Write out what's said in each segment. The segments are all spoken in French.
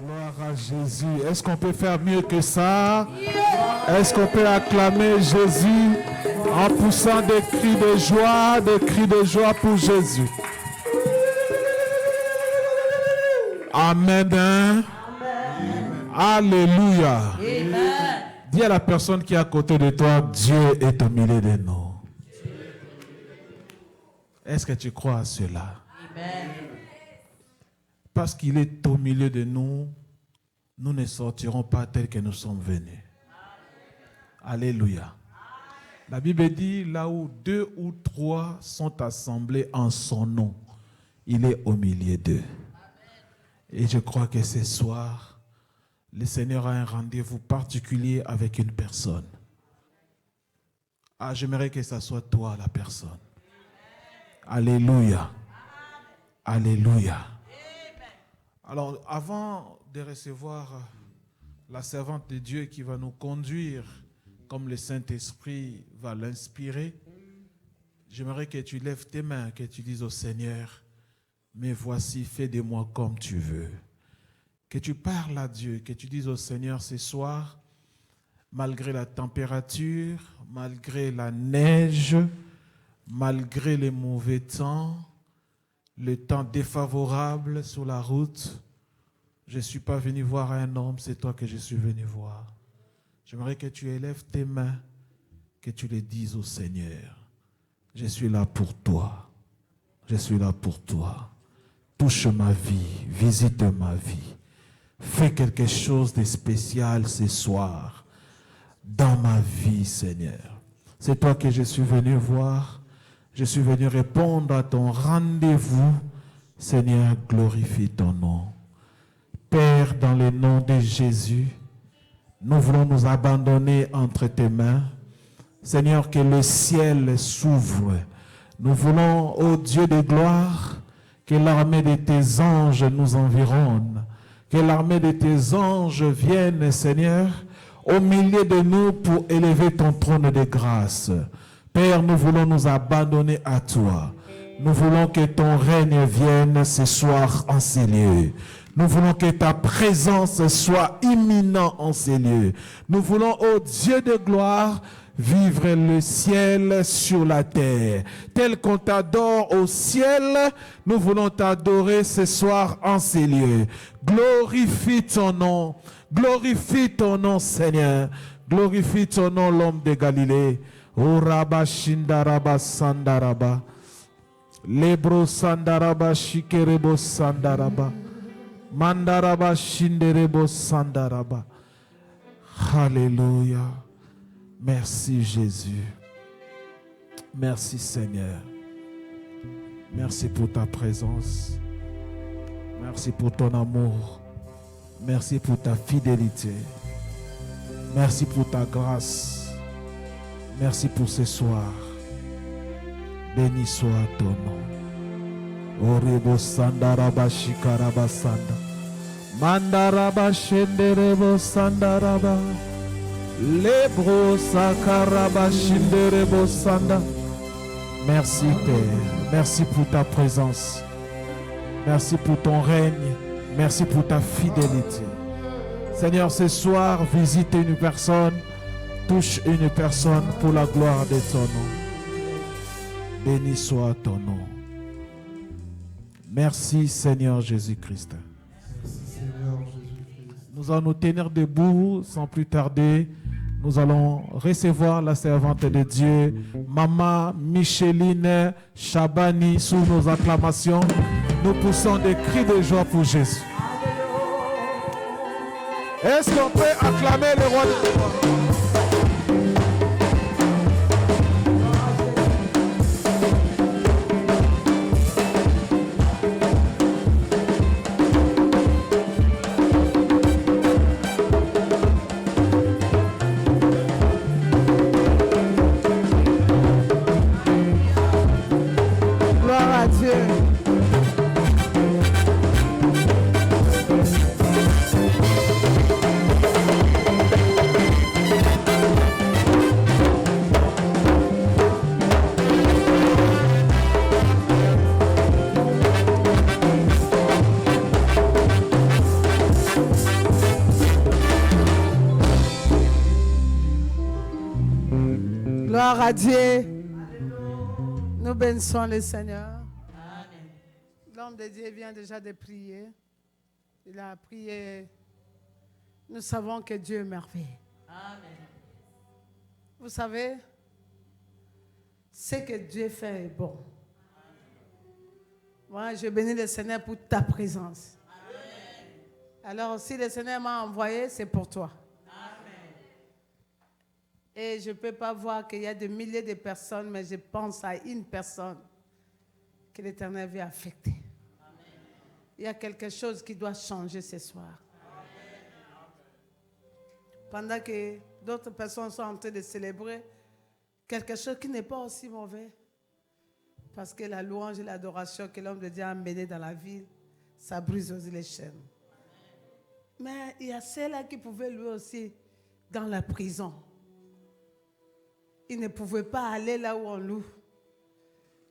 Gloire à Jésus. Est-ce qu'on peut faire mieux que ça? Est-ce qu'on peut acclamer Jésus en poussant des cris de joie pour Jésus? Amen. Amen. Alléluia. Amen. Dis à la personne qui est à côté de toi, Dieu est au milieu de nous. Est-ce que tu crois à cela? Amen. Parce qu'il est au milieu de nous, nous ne sortirons pas tels que nous sommes venus. Alléluia. La Bible dit, là où 2 ou 3 sont assemblés en son nom, il est au milieu d'eux. Et je crois que ce soir, le Seigneur a un rendez-vous particulier avec une personne. Ah, j'aimerais que ce soit toi la personne. Alléluia. Alléluia. Alors, avant de recevoir la servante de Dieu qui va nous conduire comme le Saint-Esprit va l'inspirer, j'aimerais que tu lèves tes mains, que tu dises au Seigneur, mais voici, fais de moi comme tu veux. Que tu parles à Dieu, que tu dises au Seigneur ce soir, malgré la température, malgré la neige, malgré les mauvais temps, le temps défavorable sur la route, je ne suis pas venu voir un homme, c'est toi que je suis venu voir. J'aimerais que tu élèves tes mains, que tu les dises au Seigneur. Je suis là pour toi. Je suis là pour toi. Touche ma vie, visite ma vie. Fais quelque chose de spécial ce soir dans ma vie, Seigneur. C'est toi que je suis venu voir. Je suis venu répondre à ton rendez-vous. Seigneur, glorifie ton nom. Père, dans le nom de Jésus, nous voulons nous abandonner entre tes mains. Seigneur, que le ciel s'ouvre. Nous voulons, ô Dieu de gloire, que l'armée de tes anges nous environne. Que l'armée de tes anges vienne, Seigneur, au milieu de nous pour élever ton trône de grâce. Père, nous voulons nous abandonner à toi. Nous voulons que ton règne vienne ce soir en ces lieux. Nous voulons que ta présence soit imminente en ces lieux. Nous voulons, ô Dieu de gloire, vivre le ciel sur la terre. Tel qu'on t'adore au ciel, nous voulons t'adorer ce soir en ces lieux. Glorifie ton nom. Glorifie ton nom, Seigneur. Glorifie ton nom, l'homme de Galilée. O Rabba Shindaraba Sandaraba. Lebro Sandaraba Shikerebo Sandaraba. Mandaraba Shinderebo Sandaraba. Alléluia. Merci Jésus. Merci Seigneur. Merci pour ta présence. Merci pour ton amour. Merci pour ta fidélité. Merci pour ta grâce. Merci pour ce soir. Béni soit ton nom. Orebo Sandaraba Shikaraba Sanda. Mandaraba Shenderebo Sandaraba. Lebro Sakaraba Shinderebo Sanda. Merci Père. Merci pour ta présence. Merci pour ton règne. Merci pour ta fidélité. Seigneur, ce soir, visite une personne. Touche une personne pour la gloire de ton nom. Béni soit ton nom. Merci Seigneur Jésus-Christ. Nous allons nous tenir debout sans plus tarder. Nous allons recevoir la servante de Dieu, Maman Micheline Chabani, sous nos acclamations. Nous poussons des cris de joie pour Jésus. Est-ce qu'on peut acclamer le roi de gloire? Dieu. Gloire à Dieu. Nous bénissons le Seigneur. L'homme de Dieu vient déjà de prier. Il a prié. Nous savons que Dieu est merveilleux. Vous savez, ce que Dieu fait est bon. Moi, je bénis le Seigneur pour ta présence. Alors, si le Seigneur m'a envoyé, c'est pour toi. Et je ne peux pas voir qu'il y a des milliers de personnes, mais je pense à une personne que l'Éternel veut affecter. Il y a quelque chose qui doit changer ce soir. Pendant que d'autres personnes sont en train de célébrer quelque chose qui n'est pas aussi mauvais. Parce que la louange et l'adoration que l'homme de Dieu a mené dans la ville, ça brise aussi les chaînes. Mais il y a ceux-là qui pouvaient louer aussi dans la prison. Ils ne pouvaient pas aller là où on loue.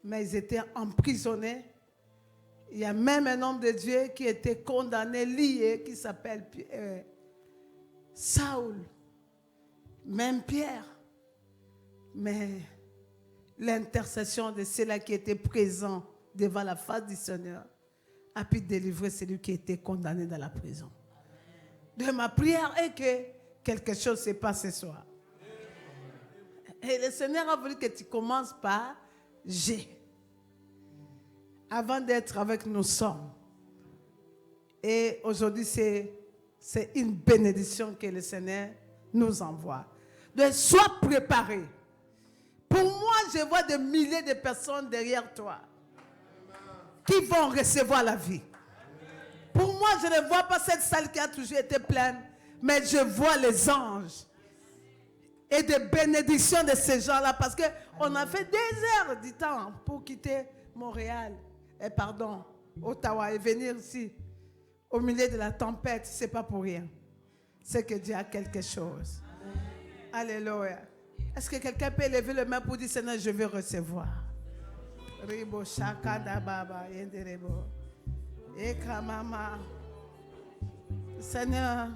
Mais ils étaient emprisonnés. Il y a même un homme de Dieu qui était condamné, lié, qui s'appelle Saoul. Même Pierre. Mais l'intercession de ceux-là qui étaient présents devant la face du Seigneur a pu délivrer celui qui était condamné dans la prison. De ma prière est que quelque chose se passe ce soir. Et le Seigneur a voulu que tu commences par G. Avant d'être avec nous sommes. Et aujourd'hui, c'est une bénédiction que le Seigneur nous envoie. Donc, sois préparé. Pour moi, je vois des milliers de personnes derrière toi qui vont recevoir la vie. Pour moi, je ne vois pas cette salle qui a toujours été pleine, mais je vois les anges et des bénédictions de ces gens-là, parce qu'on a fait des heures du temps pour quitter Montréal, Ottawa, et venir ici, au milieu de la tempête. Ce n'est pas pour rien. C'est que Dieu a quelque chose. Alléluia. Est-ce que quelqu'un peut lever le main pour dire, Seigneur, je veux recevoir? Ribo shakada baba yenderebo. Ekamama. Seigneur,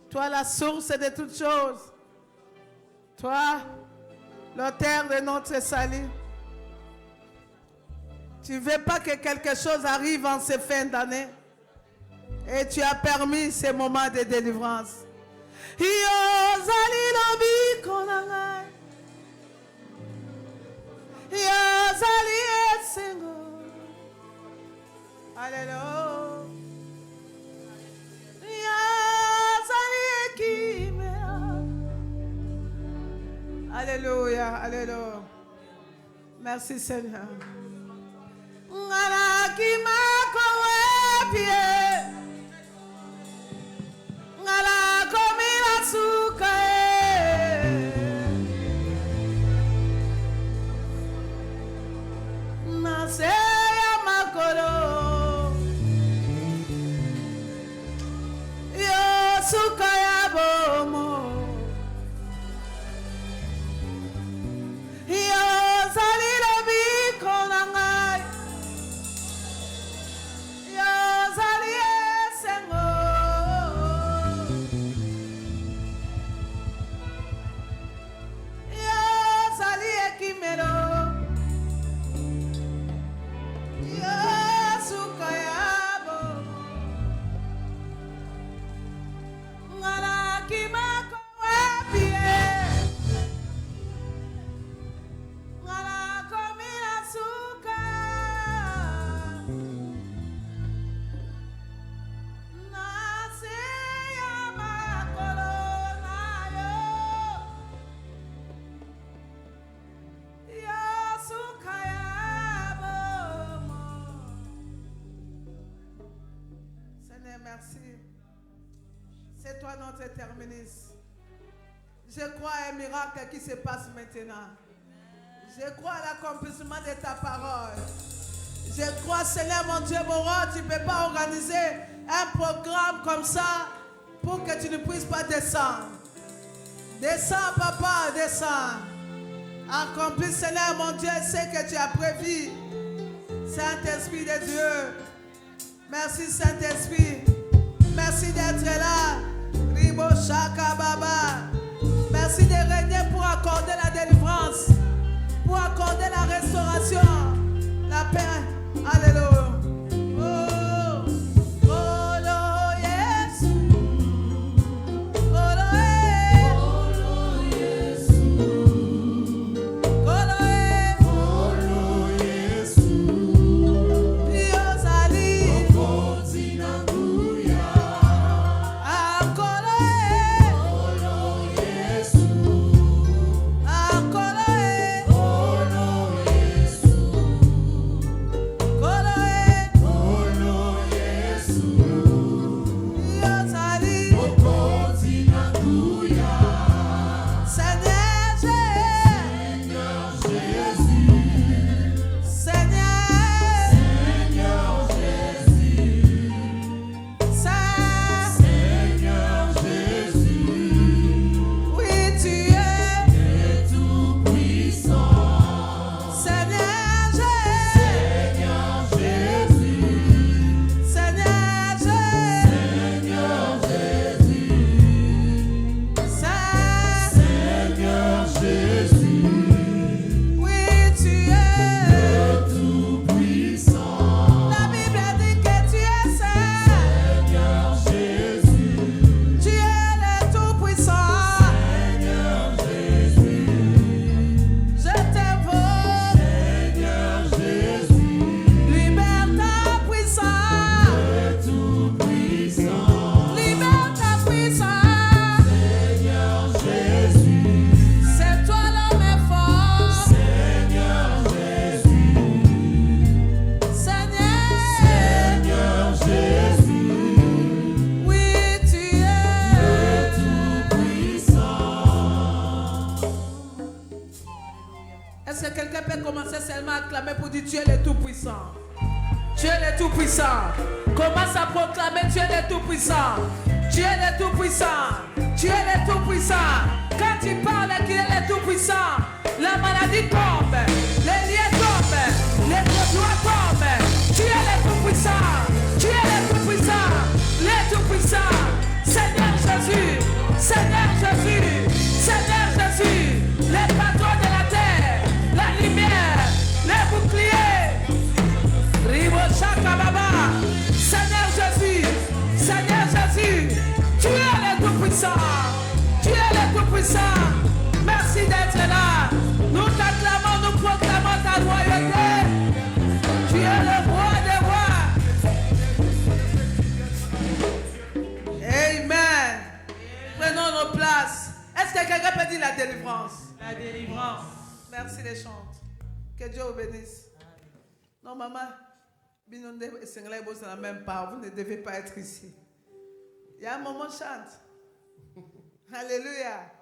toi la source de toutes choses. Toi, l'auteur de notre salut. Tu ne veux pas que quelque chose arrive en ces fins d'année. Et tu as permis ces moments de délivrance. Alléluia. Alléluia, alléluia. Merci Seigneur. C'est toi notre terminus. Je crois à un miracle qui se passe maintenant. Je crois à l'accomplissement de ta parole. Je crois, Seigneur mon Dieu, mon roi, tu ne peux pas organiser un programme comme ça pour que tu ne puisses pas descendre. Descends, papa, descends. Accomplis, Seigneur mon Dieu, ce que tu as prévu. Saint-Esprit de Dieu. Merci, Saint-Esprit. Merci d'être là. Ribo Shaka Baba. pour accorder la restauration, la paix. Alléluia. Tu es le Tout-Puissant. Tu es le Tout-Puissant. Commence à proclamer, tu es le Tout-Puissant. Tu es le Tout-Puissant. Tu es le Tout-Puissant. Quand tu parles qu'il est le Tout-Puissant, la maladie tombe, les liens tombent, les doigts tombent. Tu es le Tout-Puissant. Tu es le Tout-Puissant. Le Tout-Puissant. Seigneur Jésus. Seigneur Jésus. Seigneur Jésus. Les patrons de la terre, la lumière, les boucliers. Seigneur Jésus, Seigneur Jésus, tu es le Tout-Puissant, tu es le Tout-Puissant. Merci d'être là. Nous t'acclamons, nous proclamons ta royauté. Tu es le roi des rois. Amen. Prenons nos places. Est-ce que quelqu'un peut dire la délivrance? La délivrance. Merci les chantes. Que Dieu vous bénisse. Non, maman. C'est la même part. Vous ne devez pas être ici. Il y a un moment, chante. Alléluia.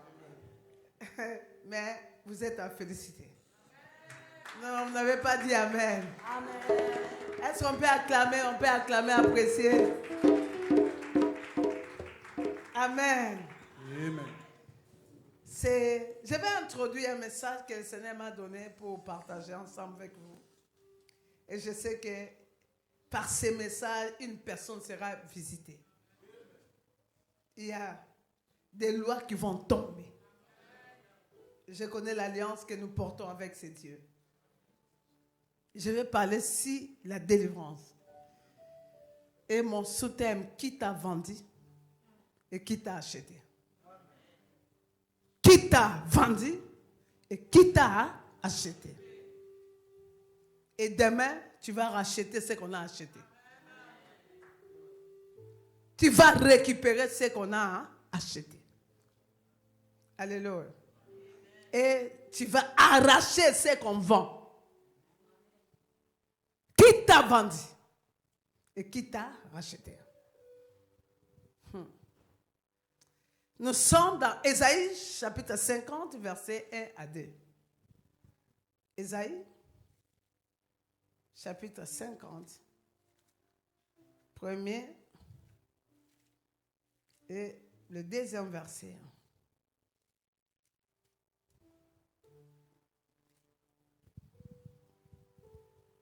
Mais vous êtes à féliciter. Non, vous n'avez pas dit Amen. Amen. Est-ce qu'on peut acclamer, apprécier? Amen. Amen. Je vais introduire un message que le Seigneur m'a donné pour partager ensemble avec vous. Et je sais que par ces messages, une personne sera visitée. Il y a des lois qui vont tomber. Je connais l'alliance que nous portons avec ces dieux. Je vais parler ici la délivrance. Et mon sous-thème, qui t'a vendu et qui t'a acheté. Qui t'a vendu et qui t'a acheté. Et demain, tu vas racheter ce qu'on a acheté. Tu vas récupérer ce qu'on a acheté. Alléluia. Et tu vas arracher ce qu'on vend. Qui t'a vendu et qui t'a racheté. Nous sommes dans Ésaïe chapitre 50, versets 1 à 2. Ésaïe chapitre 50, premier et le deuxième verset.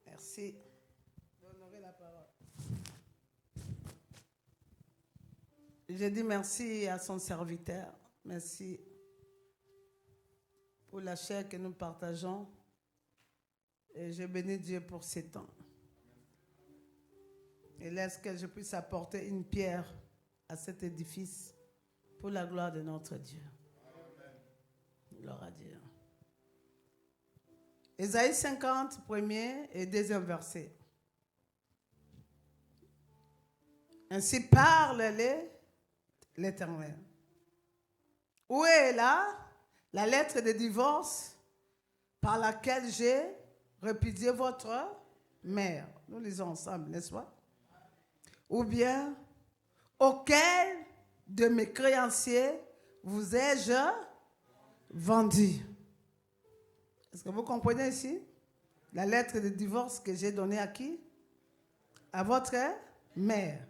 Merci d'honorer la parole. Je dis merci à son serviteur. Merci pour la chair que nous partageons Et je bénis Dieu pour ces temps. Et laisse que je puisse apporter une pierre à cet édifice pour la gloire de notre Dieu. Gloire à Dieu. Ésaïe 50, premier et deuxième verset. Ainsi parle l'Éternel. Où est là la lettre de divorce par laquelle j'ai répudié votre mère? Nous lisons ensemble, n'est-ce pas? Ou bien, auquel de mes créanciers vous ai-je vendu? Est-ce que vous comprenez ici? La lettre de divorce que j'ai donnée à qui? À votre mère.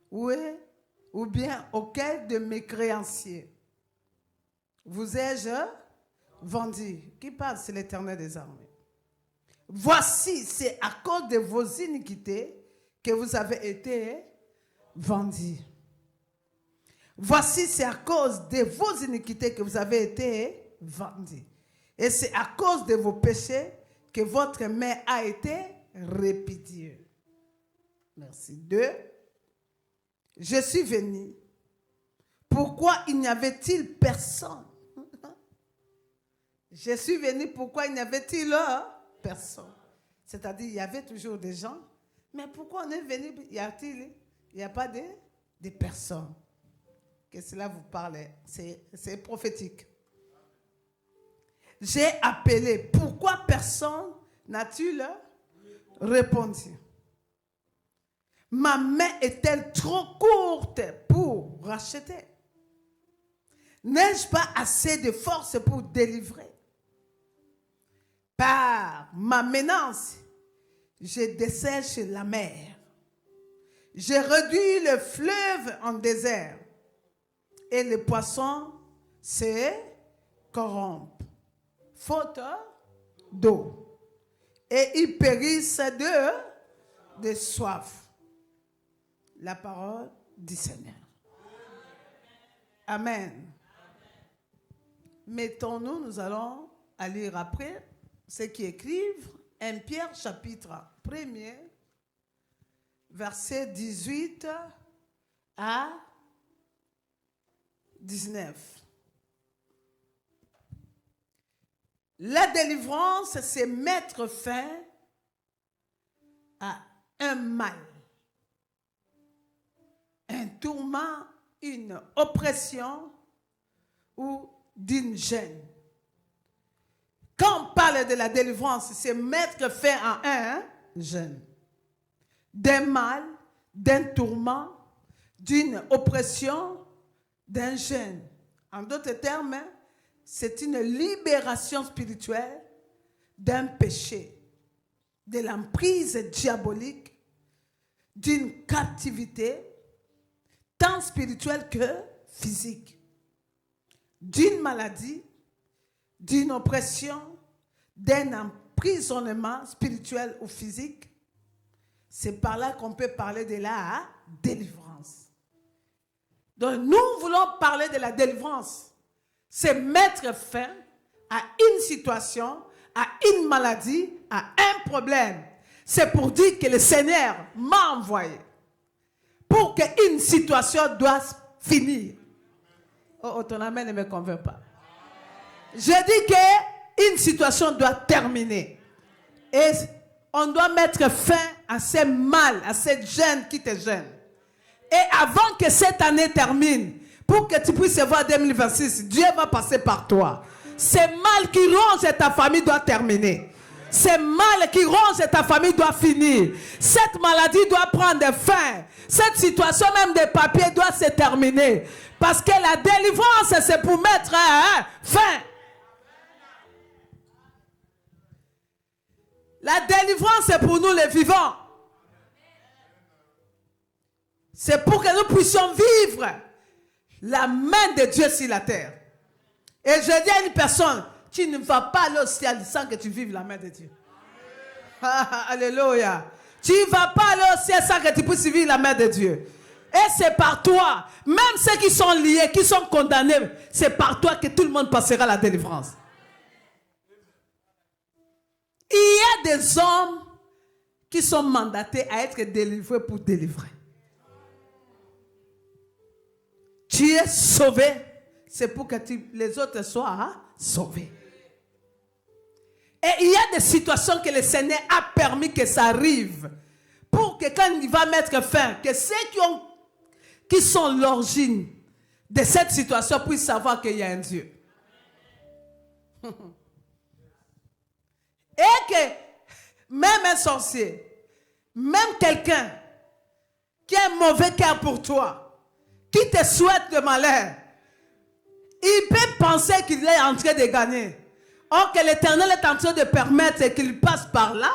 Ou bien, auquel de mes créanciers vous ai-je vendu? Qui parle? C'est l'Éternel des armées. Voici, c'est à cause de vos iniquités que vous avez été vendus. Voici, c'est à cause de vos iniquités que vous avez été vendus. Et c'est à cause de vos péchés que votre mère a été répudiée. Merci. 2. Je suis venu. Pourquoi il n'y avait-il personne? Je suis venu. Pourquoi il n'y avait-il personne? C'est-à-dire, il y avait toujours des gens. Mais pourquoi on est venu? Il n'y a pas de personnes. Que cela vous parle. C'est prophétique. J'ai appelé. Pourquoi personne n'a-t-il répondu? Ma main est-elle trop courte pour racheter? N'ai-je pas assez de force pour délivrer? Par ma menace, je dessèche la mer. Je réduis le fleuve en désert. Et les poissons se corrompent. Faute d'eau. Et ils périssent de soif. La parole du Seigneur. Amen. Mettons-nous, nous allons lire après ce qui écrivent 1 Pierre chapitre 1er, verset 18 à 19. La délivrance, c'est mettre fin à un mal, un tourment, une oppression ou d'une gêne. Quand on parle de la délivrance, c'est mettre fin à un gêne, d'un mal, d'un tourment, d'une oppression, d'un gêne. En d'autres termes, c'est une libération spirituelle d'un péché, de l'emprise diabolique, d'une captivité, tant spirituelle que physique, d'une maladie, d'une oppression, d'un emprisonnement spirituel ou physique. C'est par là qu'on peut parler de la délivrance. Donc nous voulons parler de la délivrance. C'est mettre fin à une situation, à une maladie, à un problème. C'est pour dire que le Seigneur m'a envoyé pour qu'une situation doit finir. Oh, ton amen ne me convainc pas. Je dis qu'une situation doit terminer. Et on doit mettre fin à ces mal, à cette gêne qui te gêne. Et avant que cette année termine, pour que tu puisses voir 2026, Dieu va passer par toi. Ce mal qui ronge ta famille doit terminer. Ce mal qui ronge ta famille doit finir. Cette maladie doit prendre fin. Cette situation même des papiers doit se terminer. Parce que la délivrance, c'est pour mettre fin. La délivrance, c'est pour nous les vivants. C'est pour que nous puissions vivre la main de Dieu sur la terre. Et je dis à une personne, tu ne vas pas aller au ciel sans que tu vives la main de Dieu. Alléluia. Tu ne vas pas aller au ciel sans que tu puisses vivre la main de Dieu. Et c'est par toi, même ceux qui sont liés, qui sont condamnés, c'est par toi que tout le monde passera la délivrance. Il y a des hommes qui sont mandatés à être délivrés pour délivrer. Tu es sauvé, c'est pour que les autres soient sauvés. Et il y a des situations que le Seigneur a permis que ça arrive. Pour que quand il va mettre fin, que ceux qui sont l'origine de cette situation puissent savoir qu'il y a un Dieu. Et que même un sorcier, même quelqu'un qui a un mauvais cœur pour toi, qui te souhaite le malheur, il peut penser qu'il est en train de gagner. Or que l'Éternel est en train de permettre qu'il passe par là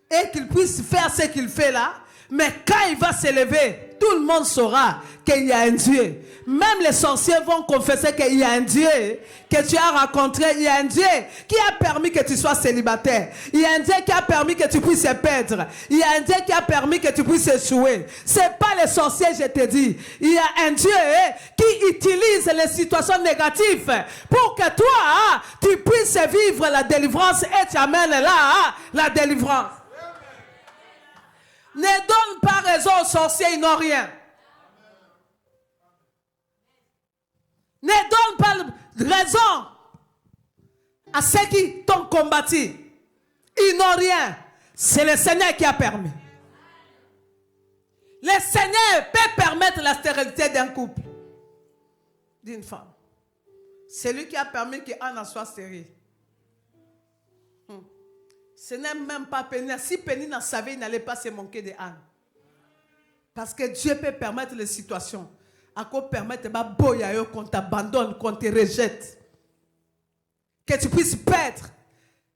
et qu'il puisse faire ce qu'il fait là. Mais quand il va s'élever, tout le monde saura qu'il y a un Dieu. Même les sorciers vont confesser qu'il y a un Dieu que tu as rencontré. Il y a un Dieu qui a permis que tu sois célibataire. Il y a un Dieu qui a permis que tu puisses perdre. Il y a un Dieu qui a permis que tu puisses échouer. Ce n'est pas les sorciers, je te dis. Il y a un Dieu qui utilise les situations négatives pour que toi, tu puisses vivre la délivrance et tu amènes là la délivrance. Ne donne pas raison aux sorciers, ils n'ont rien. Ne donne pas raison à ceux qui t'ont combattu. Ils n'ont rien. C'est le Seigneur qui a permis. Le Seigneur peut permettre la stérilité d'un couple, d'une femme. C'est lui qui a permis qu'Anne soit stérile. Ce n'est même pas Pénina. Si Pénina savait, il n'allait pas se manquer de Anne. Parce que Dieu peut permettre les situations. À quoi permettre qu'on t'abandonne, qu'on te rejette. Que tu puisses perdre.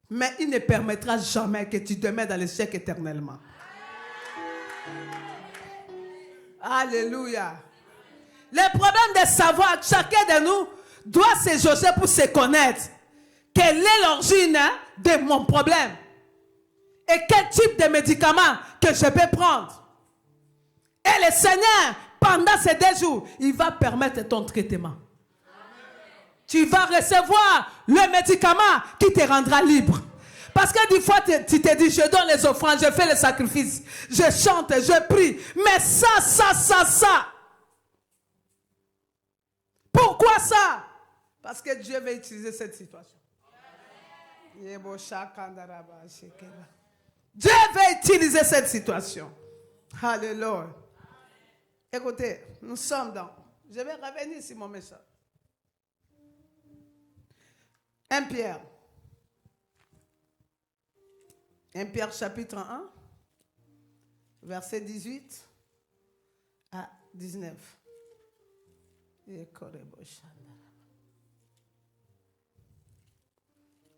Mais il ne permettra jamais que tu demeures dans l'échec éternellement. Alléluia. Le problème de savoir, chacun de nous doit se jauger pour se connaître. Quelle est l'origine de mon problème? Et quel type de médicament que je peux prendre? Et le Seigneur, pendant ces 2 jours, il va permettre ton traitement. Amen. Tu vas recevoir le médicament qui te rendra libre. Parce que des fois, tu te dis, je donne les offrandes, je fais les sacrifices, je chante, je prie. Mais ça. Pourquoi ça? Parce que Dieu va utiliser cette situation. Dieu va utiliser cette situation. Alléluia. Écoutez, nous sommes dans... Je vais revenir sur mon message. 1 Pierre. 1 Pierre chapitre 1, verset 18 à 19.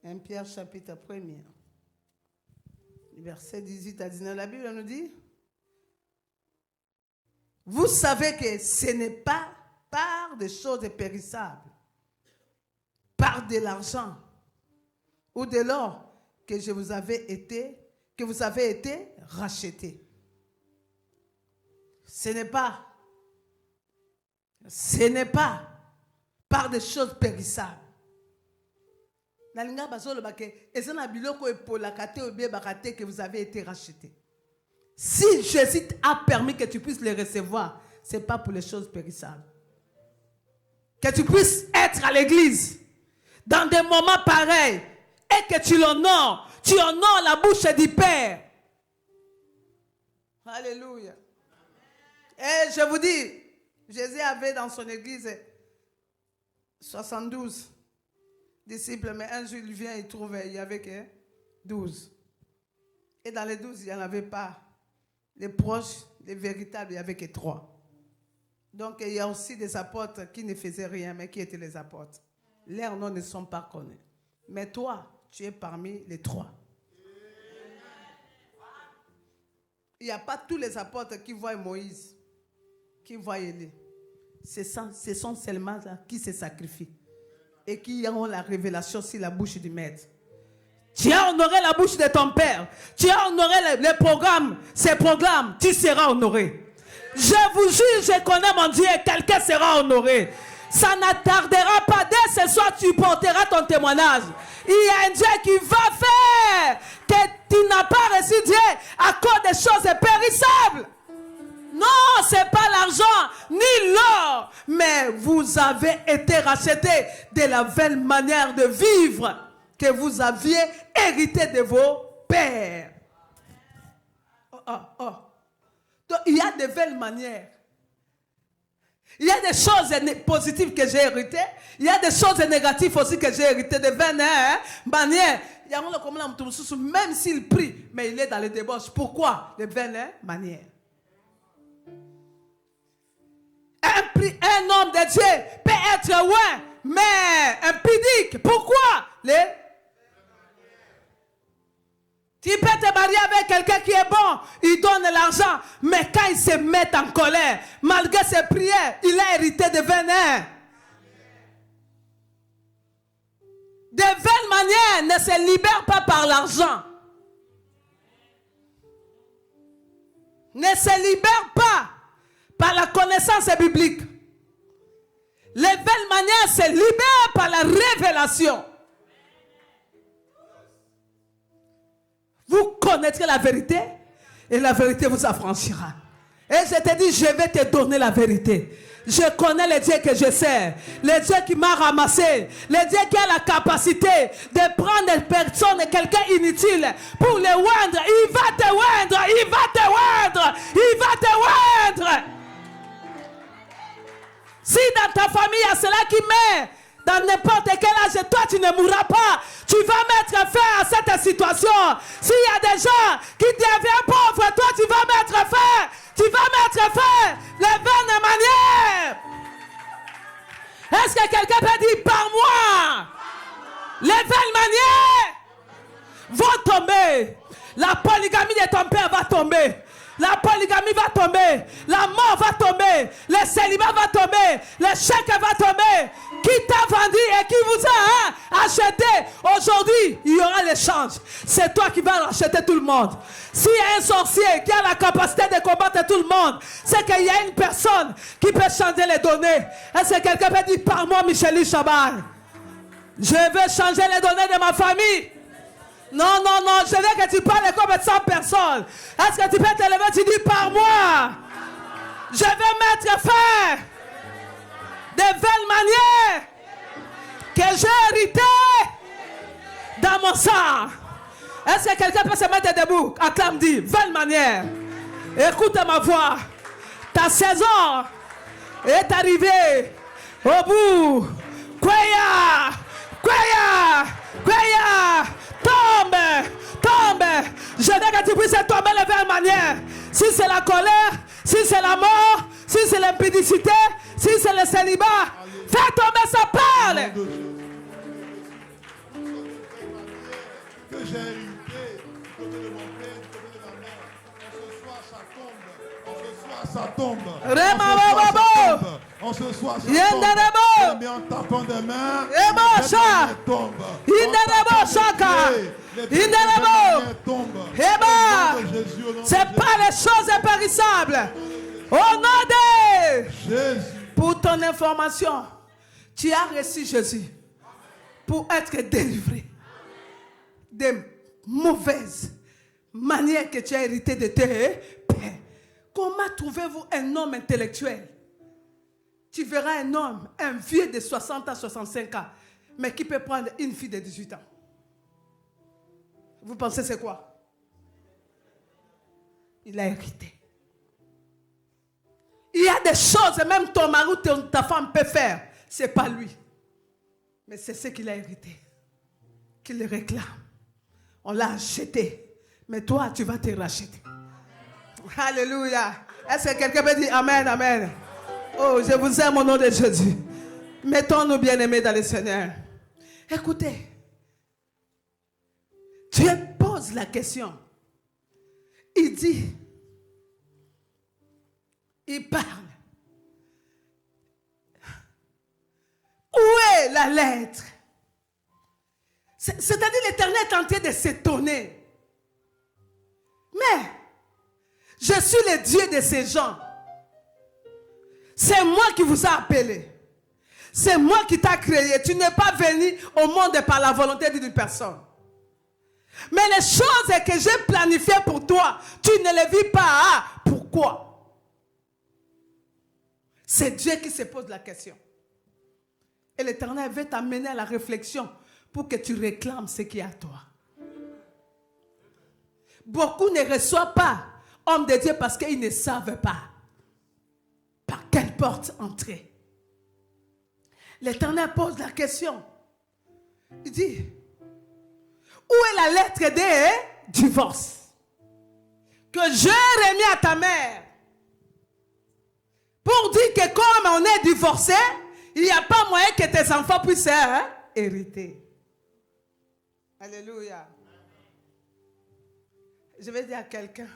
1 Pierre chapitre 1, verset 18 à 19. La Bible nous dit... Vous savez que ce n'est pas par des choses périssables, par de l'argent ou de l'or que vous avez été rachetés. Ce n'est pas par des choses périssables. Que vous avez été rachetés. Si Jésus a permis que tu puisses les recevoir, ce n'est pas pour les choses périssables. Que tu puisses être à l'église dans des moments pareils et que tu l'honores. Tu honores la bouche du Père. Alléluia. Et je vous dis, Jésus avait dans son église 72 disciples, mais un jour il vient, il trouve, il y avait que 12. Et dans les 12, il n'y en avait pas. Les proches, les véritables, il n'y avait que 3. Donc, il y a aussi des apôtres qui ne faisaient rien, mais qui étaient les apôtres. Leurs noms ne sont pas connus. Mais toi, tu es parmi les 3. Il n'y a pas tous les apôtres qui voient Moïse, qui voient Élie. Ce sont seulement là qui se sacrifient et qui ont la révélation sur la bouche du Maître. Tu as honoré la bouche de ton père. Tu as honoré les programmes, ces programmes. Tu seras honoré. Je vous jure, je connais mon Dieu, quelqu'un sera honoré. Ça n'attardera pas. Dès ce soir, tu porteras ton témoignage. Il y a un Dieu qui va faire que tu n'as pas reçu Dieu à cause des choses périssables. Non, ce n'est pas l'argent ni l'or, mais vous avez été rachetés de la belle manière de vivre que vous aviez hérité de vos pères. Donc, il y a de belles manières. Il y a des choses positives que j'ai héritées. Il y a des choses négatives aussi que j'ai héritées. De belles manières. Même s'il prie, mais il est dans les débauches. Pourquoi? De belles manières. Un homme de Dieu peut être loin, mais impudique. Pourquoi? Tu peux te marier avec quelqu'un qui est bon, il donne l'argent, mais quand il se met en colère, malgré ses prières, il a hérité de venin. De belles manières ne se libèrent pas par l'argent. Ne se libèrent pas par la connaissance biblique. Les belles manières se libèrent par la révélation. Vous connaîtrez la vérité et la vérité vous affranchira. Et je te dis, je vais te donner la vérité. Je connais le Dieu que je sers, le Dieu qui m'a ramassé, le Dieu qui a la capacité de prendre des personnes, quelqu'un inutile, pour les oindre. Il va te oindre, il va te oindre, il va te oindre. Si dans ta famille il y a cela qui met dans n'importe quel âge, toi tu ne mourras pas. Tu vas mettre fin à cette situation. S'il y a des gens qui deviennent pauvres, toi tu vas mettre fin. Tu vas mettre fin les bonnes manières. Est-ce que quelqu'un peut dire par moi? Les belles manières vont tomber. La polygamie de ton père va tomber. La polygamie va tomber. La mort va tomber. Le célibat va tomber. Le chèque va tomber. Qui t'a vendu et qui vous a acheté, aujourd'hui, il y aura l'échange. C'est toi qui vas racheter tout le monde. S'il y a un sorcier qui a la capacité de combattre tout le monde, c'est qu'il y a une personne qui peut changer les données. Est-ce que quelqu'un peut dire par moi, Michel Chaban? Je veux changer les données de ma famille. Non, non, non, je veux que tu parles comme 100 personnes. Est-ce que tu peux te lever, tu dis par moi? Je vais mettre fin des belles manières que j'ai héritées dans mon sang. Est-ce que quelqu'un peut se mettre debout? Acclame, dit, belle manière. Écoute ma voix. Ta saison est arrivée au bout. Kwaya, Kwaya, Kwaya. Tombe, tombe. Je veux que tu puisses tomber de belle manière. Si c'est la colère, si c'est la mort, si c'est l'impudicité, si c'est le célibat, fais tomber sa parole. Que j'ai hérité du côté de mon père, du côté de ma mère. En ce soir, ça tombe. En ce soir, ça tombe. En ce soir, ça tombe. Mais en tapant des mains, les tombent. C'est pas les choses impérissables. Au nom de Jésus. Pour ton information, tu as reçu Jésus pour être délivré des mauvaises manières que tu as héritées de tes pères. Comment trouvez-vous un homme intellectuel? Tu verras un homme, un vieux de 60 à 65 ans, mais qui peut prendre une fille de 18 ans. Vous pensez c'est quoi? Il a hérité. Il y a des choses, même ton mari ou ta femme peut faire. Ce n'est pas lui. Mais c'est ce qu'il a hérité. Qu'il réclame. On l'a acheté. Mais toi, tu vas te racheter. Alléluia. Est-ce que quelqu'un peut dire Amen, Amen? Oh, je vous aime au nom de Jésus. Mettons-nous bien-aimés dans le Seigneur. Écoutez. Dieu pose la question. Il dit, il parle. Où est la lettre? C'est-à-dire l'Éternel est en train de s'étonner. Mais, je suis le Dieu de ces gens. C'est moi qui vous ai appelé. C'est moi qui t'ai créé. Tu n'es pas venu au monde par la volonté d'une personne. Mais les choses que j'ai planifiées pour toi, tu ne les vis pas. Ah, pourquoi? C'est Dieu qui se pose la question. Et l'Éternel veut t'amener à la réflexion pour que tu réclames ce qui est à toi. Beaucoup ne reçoivent pas homme de Dieu parce qu'ils ne savent pas par quelle porte entrer. L'Éternel pose la question. Il dit, où est la lettre de divorce que j'ai remis à ta mère pour dire que comme on est divorcé, il n'y a pas moyen que tes enfants puissent hériter. Alléluia. Je vais dire à quelqu'un,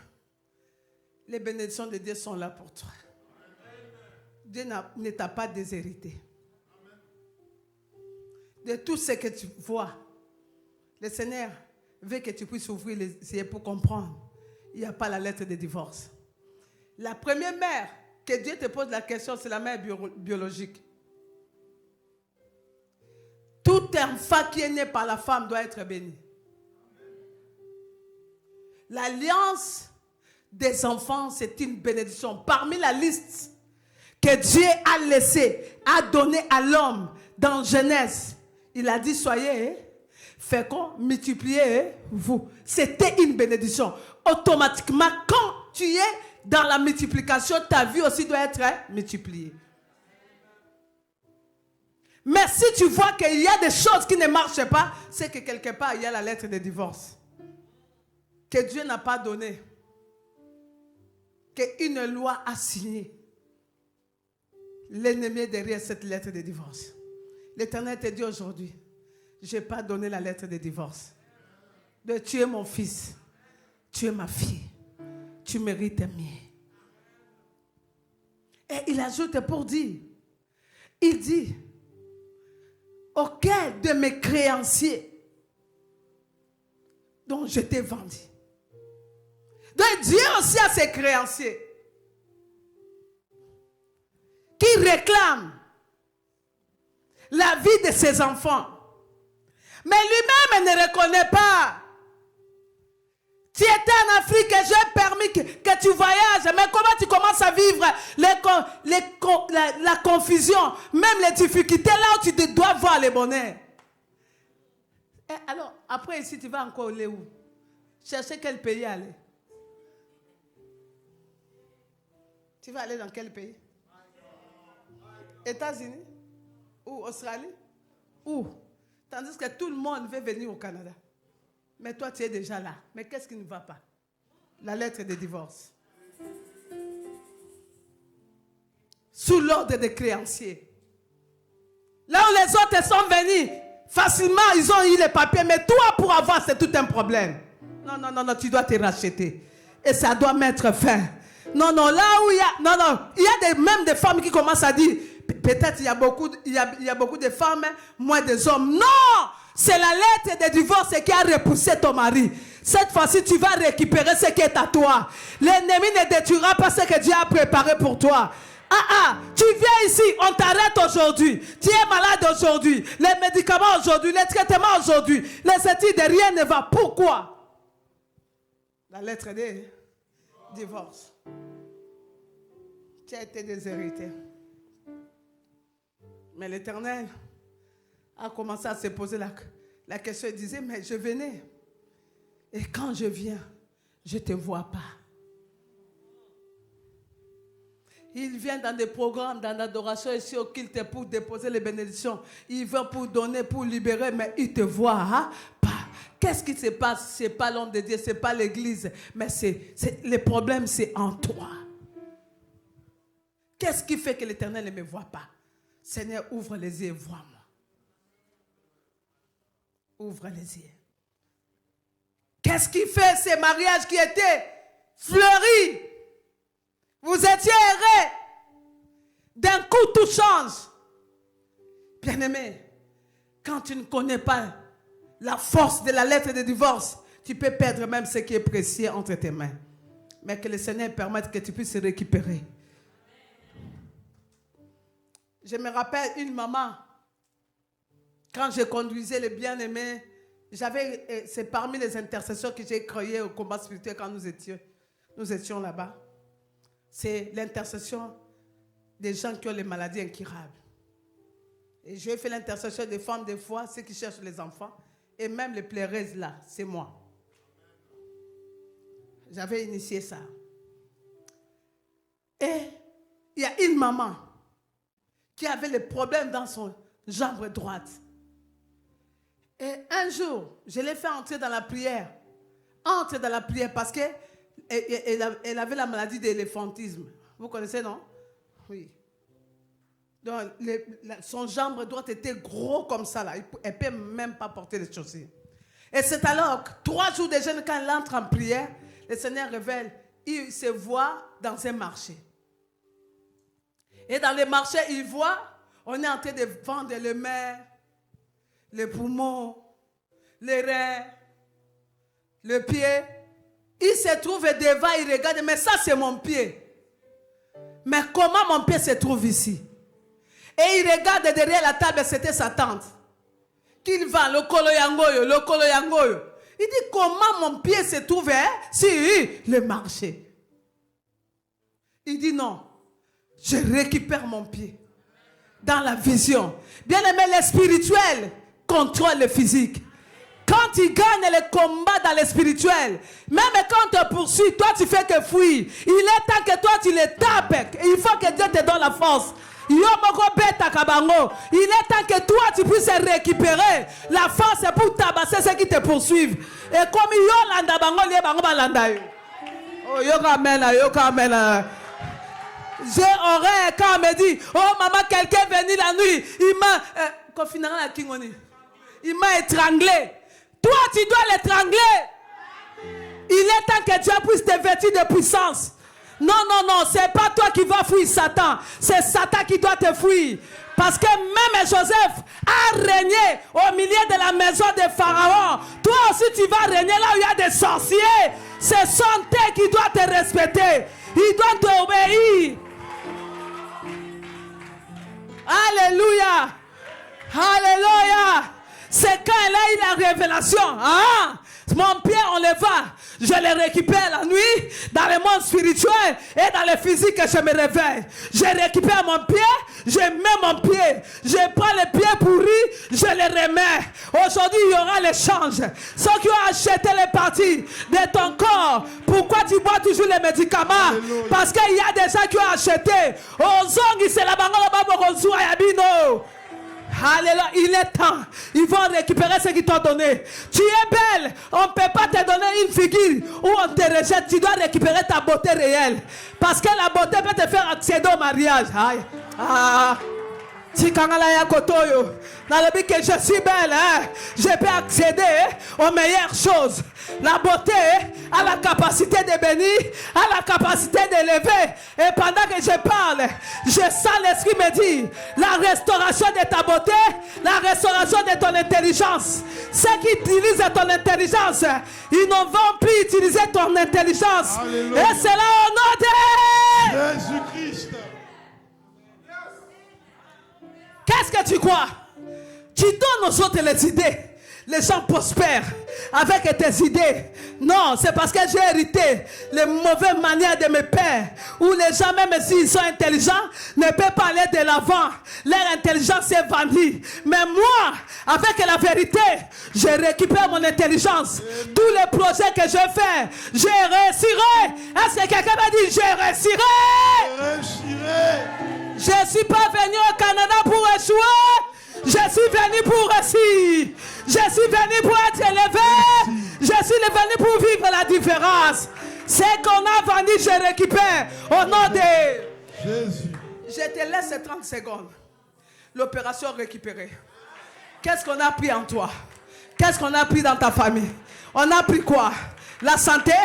les bénédictions de Dieu sont là pour toi. Dieu ne t'a pas déshérité. De tout ce que tu vois, le Seigneur veut que tu puisses ouvrir les yeux pour comprendre. Il n'y a pas la lettre de divorce. La première mère que Dieu te pose la question, c'est la mère biologique. Tout enfant qui est né par la femme doit être béni. L'alliance des enfants, c'est une bénédiction. Parmi la liste que Dieu a laissée, a donnée à l'homme dans Genèse, il a dit, soyez féconds, multipliez-vous. C'était une bénédiction. Automatiquement, quand tu es dans la multiplication, ta vie aussi doit être multipliée. Mais si tu vois qu'il y a des choses qui ne marchent pas, c'est que quelque part, il y a la lettre de divorce que Dieu n'a pas donnée, qu'une loi a signée. L'ennemi est derrière cette lettre de divorce. L'Éternel te dit aujourd'hui, je n'ai pas donné la lettre de divorce. Tu es mon fils, tu es ma fille, tu mérites mieux. Et il ajoute pour dire, il dit, auquel de mes créanciers dont je t'ai vendu. Donc Dieu aussi a ses créanciers qui réclament la vie de ses enfants. Mais lui-même ne reconnaît pas. Tu étais en Afrique et j'ai permis que tu voyages. Mais comment tu commences à vivre la confusion, même les difficultés là où tu dois voir les bonheurs. Et alors, après ici, tu vas encore aller où? Chercher quel pays aller? Tu vas aller dans quel pays? États-Unis? Ou Australie? Où? Tandis que tout le monde veut venir au Canada. Mais toi, tu es déjà là. Mais qu'est-ce qui ne va pas? La lettre de divorce. Sous l'ordre des créanciers. Là où les autres sont venus, facilement, ils ont eu les papiers. Mais toi, pour avoir, c'est tout un problème. Non, tu dois te racheter. Et ça doit mettre fin. Non, là où il y a... Non, il y a même des femmes qui commencent à dire, peut-être il y a beaucoup de femmes, moins des hommes. Non! C'est la lettre de divorce qui a repoussé ton mari. Cette fois-ci, tu vas récupérer ce qui est à toi. L'ennemi ne détruira pas ce que Dieu a préparé pour toi. Tu viens ici, on t'arrête aujourd'hui. Tu es malade aujourd'hui. Les médicaments aujourd'hui, les traitements aujourd'hui. Les études, rien ne va. Pourquoi? La lettre de divorce. Tu as été déshérité. Mais l'Éternel a commencé à se poser la question. Il disait, mais je venais. Et quand je viens, je ne te vois pas. Il vient dans des programmes, dans l'adoration ici au culte pour déposer les bénédictions. Il veut pour donner, pour libérer, mais il te voit pas. Qu'est-ce qui se passe? Ce n'est pas l'homme de Dieu, ce n'est pas l'église. Mais le problème, c'est en toi. Qu'est-ce qui fait que l'Éternel ne me voit pas? Seigneur, ouvre les yeux et vois-moi. Ouvre les yeux. Qu'est-ce qui fait ces mariages qui étaient fleuris? Vous étiez errés. D'un coup, tout change. Bien-aimé, quand tu ne connais pas la force de la lettre de divorce, tu peux perdre même ce qui est précieux entre tes mains. Mais que le Seigneur permette que tu puisses récupérer. Je me rappelle une maman, quand je conduisais les bien-aimés, c'est parmi les intercesseurs que j'ai créé au combat spirituel quand nous étions là-bas. C'est l'intercession des gens qui ont les maladies incurables. Et j'ai fait l'intercession des femmes des fois, ceux qui cherchent les enfants, et même les pleureuses là, c'est moi. J'avais initié ça. Et il y a une maman qui avait le problème dans son jambe droite. Et un jour, je l'ai fait entrer dans la prière. Entrer dans la prière parce qu'elle avait la maladie de l'éléphantisme. Vous connaissez, non? Oui. Donc, son jambe droite était gros comme ça, là. Elle ne peut même pas porter les chaussures. Et c'est alors que 3 jours de jeûne, quand elle entre en prière, le Seigneur révèle, il se voit dans un marché. Et dans le marché, il voit, on est en train de vendre les mains, les poumons, les reins, le pied. Il se trouve devant, il regarde, mais ça c'est mon pied. Mais comment mon pied se trouve ici? Et il regarde derrière la table, c'était sa tante. Qu'il vend, le kolo yangoyo. Il dit, comment mon pied se trouve sur le marché? Il dit non, je récupère mon pied. Dans la vision. Bien aimé, le spirituel contrôle le physique. Quand tu gagnes le combat dans le spirituel, même quand on te poursuit, toi tu fais que fuir. Il est temps que toi tu les tapes. Il faut que Dieu te donne la force. Il est temps que toi tu puisses récupérer la force pour tabasser ceux qui te poursuivent. Et comme Yolanda Bango, j'ai oreille quand on me dit, oh maman, quelqu'un est venu la nuit, il m'a étranglé. Toi, tu dois l'étrangler. Il est temps que Dieu puisse te vêtir de puissance. Non, c'est pas toi qui vas fuir Satan. C'est Satan qui doit te fuir. Parce que même Joseph a régné au milieu de la maison de Pharaon. Toi aussi, tu vas régner là où il y a des sorciers. C'est son Dieu qui doit te respecter. Il doit t'obéir. Alléluia. Alléluia. C'est quand elle a eu la révélation. Ah, mon pied, on le va. Je le récupère la nuit dans le monde spirituel et dans le physique que je me réveille. Je récupère mon pied, je mets mon pied. Je prends le pied pourri, je le remets. Aujourd'hui, il y aura l'échange. Ceux qui ont acheté les parties de ton corps, pourquoi tu bois toujours les médicaments? Alléluia. Parce qu'il y a des gens qui ont acheté. Alléluia, il est temps. Ils vont récupérer ce qu'ils t'ont donné. Tu es belle. On ne peut pas te donner une figure où on te rejette. Tu dois récupérer ta beauté réelle. Parce que la beauté peut te faire accéder au mariage. Aïe. Ah. Dans le but que je suis belle, je peux accéder aux meilleures choses. La beauté a la capacité de bénir, a la capacité d'élever. Et pendant que je parle, je sens l'esprit me dire la restauration de ta beauté, la restauration de ton intelligence. Ceux qui utilisent ton intelligence, ils ne vont plus utiliser ton intelligence. Alléluia. Et c'est là au nom de Jésus-Christ. Qu'est-ce que tu crois? Tu donnes aux autres les idées. Les gens prospèrent avec tes idées. Non, c'est parce que j'ai hérité les mauvaises manières de mes pères. Où les gens, même s'ils sont intelligents, ne peuvent pas aller de l'avant. Leur intelligence est vendue. Mais moi, avec la vérité, je récupère mon intelligence. Tous les projets que je fais, je réussirai. Est-ce que quelqu'un m'a dit, je réussirai? Je ne suis pas venu au Canada pour échouer. Je suis venu pour réussir. Je suis venu pour être élevé. Je suis venu pour vivre la différence. Ce qu'on a vendu, je récupère. Au nom de Jésus. Je te laisse 30 secondes. L'opération récupérée. Qu'est-ce qu'on a pris en toi? Qu'est-ce qu'on a pris dans ta famille? On a pris quoi? La santé,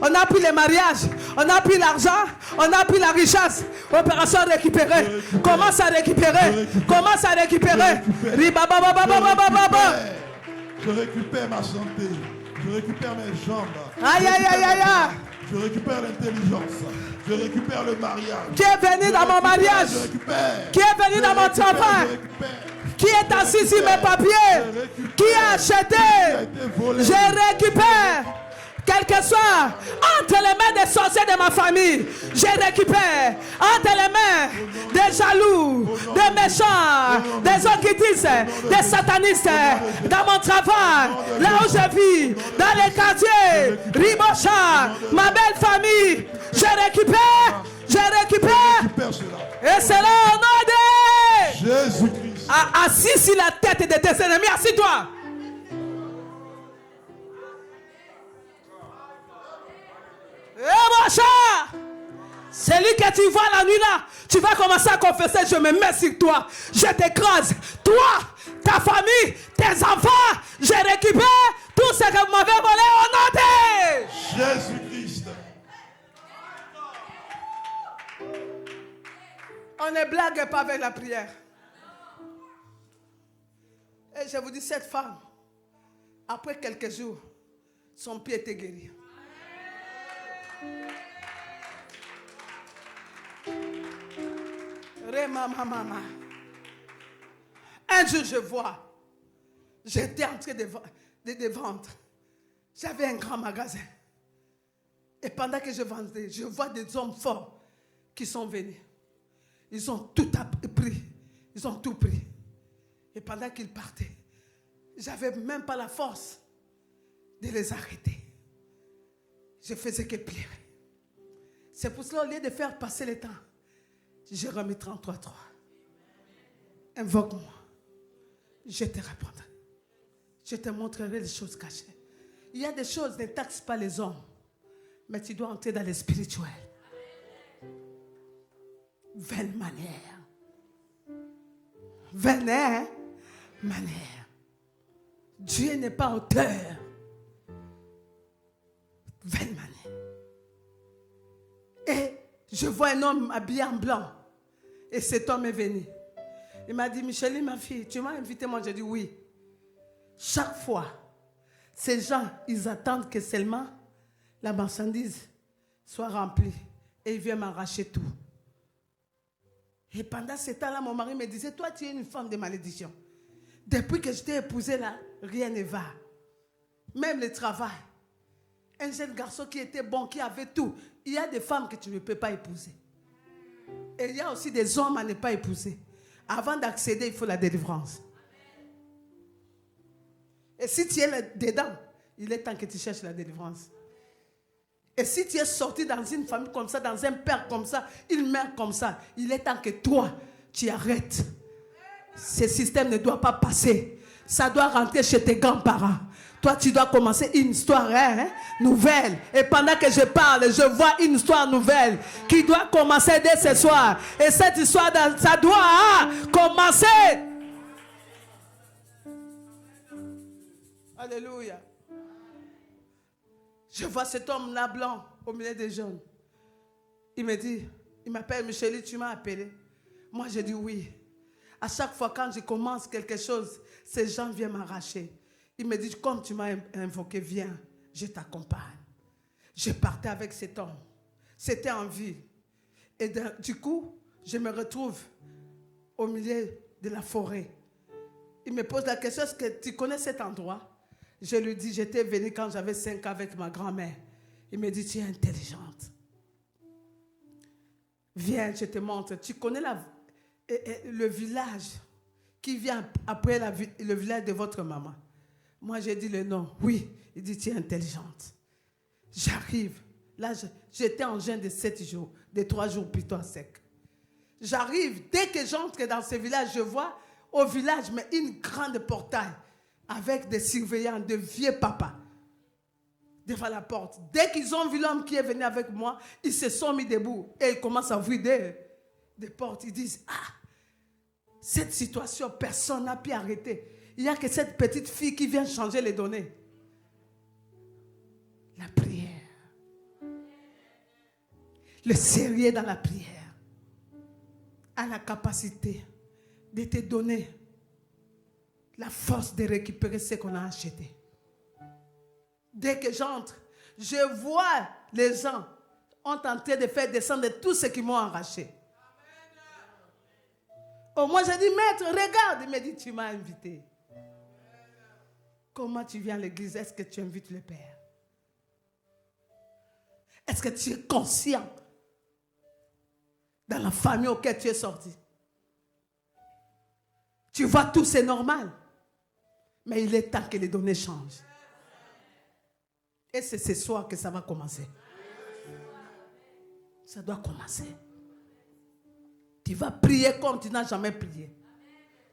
on a pris les mariages, on a pris l'argent, on a pris la richesse. Opération récupérée. Commence à récupérer. Commence à récupérer. Je récupère ma santé. Je récupère mes jambes. Aïe, aïe, aïe, aïe, aïe. Je récupère l'intelligence. Je récupère le mariage. Qui est venu dans mon mariage. Je récupère. Qui est venu dans mon travail. Je récupère. Qui est assis sur mes papiers. Qui a acheté. Je récupère. Quel que soit entre les mains des sorciers de ma famille, je récupère. Entre les mains des jaloux, des méchants, des autres qui disent, des satanistes, dans mon travail, là où je vis, dans les quartiers, Ribocha, ma belle famille, je récupère. Et c'est là au nom de Jésus-Christ. Assis sur la tête de tes ennemis, assis-toi. Celui que tu vois la nuit là, tu vas commencer à confesser, je me mets sur toi, je t'écrase, toi, ta famille, tes enfants, je récupère tout ce que vous m'avez volé au nom de Jésus-Christ. On ne blague pas avec la prière. Et je vous dis, cette femme, après quelques jours, son pied était guéri. Un jour, je vois, j'étais en train de vendre. J'avais un grand magasin. Et pendant que je vendais, je vois des hommes forts qui sont venus. Ils ont tout pris. Ils ont tout pris. Et pendant qu'ils partaient, j'avais même pas la force de les arrêter. Je faisais que pleurer. C'est pour cela, au lieu de faire passer le temps, j'ai remis 33.3. Invoque-moi. Je te répondrai. Je te montrerai les choses cachées. Il y a des choses, ne taxe pas les hommes. Mais tu dois entrer dans le spirituel. Vaine manière. Vaine manière. Dieu n'est pas auteur. Vaine manière. Et je vois un homme habillé en blanc. Et cet homme est venu. Il m'a dit, Micheline, ma fille, tu m'as invité, moi j'ai dit oui. Chaque fois, ces gens, ils attendent que seulement la marchandise soit remplie. Et ils viennent m'arracher tout. Et pendant ce temps-là, mon mari me disait, toi tu es une femme de malédiction. Depuis que je t'ai épousée là, rien ne va. Même le travail. Un jeune garçon qui était bon, qui avait tout. Il y a des femmes que tu ne peux pas épouser. Et il y a aussi des hommes à ne pas épouser. Avant d'accéder, il faut la délivrance. Et si tu es dedans, il est temps que tu cherches la délivrance. Et si tu es sorti dans une famille comme ça, dans un père comme ça, une mère comme ça, il est temps que toi, tu arrêtes. Ce système ne doit pas passer. Ça doit rentrer chez tes grands-parents. Toi, tu dois commencer une histoire nouvelle. Et pendant que je parle, je vois une histoire nouvelle qui doit commencer dès ce soir. Et cette histoire, ça doit commencer. Alléluia. Je vois cet homme-là blanc au milieu des jeunes. Il me dit, il m'appelle Micheline, tu m'as appelé. Moi, je dis oui. À chaque fois, quand je commence quelque chose, ces gens viennent m'arracher. Il me dit, comme tu m'as invoqué, viens, je t'accompagne. Je partais avec cet homme. C'était en ville. Et du coup, je me retrouve au milieu de la forêt. Il me pose la question, est-ce que tu connais cet endroit? Je lui dis, j'étais venue quand j'avais 5 ans avec ma grand-mère. Il me dit, tu es intelligente. Viens, je te montre. Tu connais le village qui vient après le village de votre maman? Moi, j'ai dit le nom. Oui. Il dit, tu es intelligente. J'arrive. Là, j'étais en jeûne de 7 jours, de 3 jours plutôt à sec. J'arrive. Dès que j'entre dans ce village, je vois au village, mais une grande portail avec des surveillants, de vieux papas devant la porte. Dès qu'ils ont vu l'homme qui est venu avec moi, ils se sont mis debout et ils commencent à ouvrir des portes. Ils disent, cette situation, personne n'a pu arrêter. Il n'y a que cette petite fille qui vient changer les données. La prière. Le sérieux dans la prière a la capacité de te donner la force de récupérer ce qu'on a acheté. Dès que j'entre, je vois les gens. ont tenté de faire descendre tous ceux qui m'ont arraché. Oh, moi, j'ai dit, maître, regarde. Il m'a dit, tu m'as invité. Comment tu viens à l'église? Est-ce que tu invites le Père? Est-ce que tu es conscient dans la famille auquel tu es sorti? Tu vois, tout c'est normal. Mais il est temps que les données changent. Et c'est ce soir que ça va commencer. Ça doit commencer. Tu vas prier comme tu n'as jamais prié.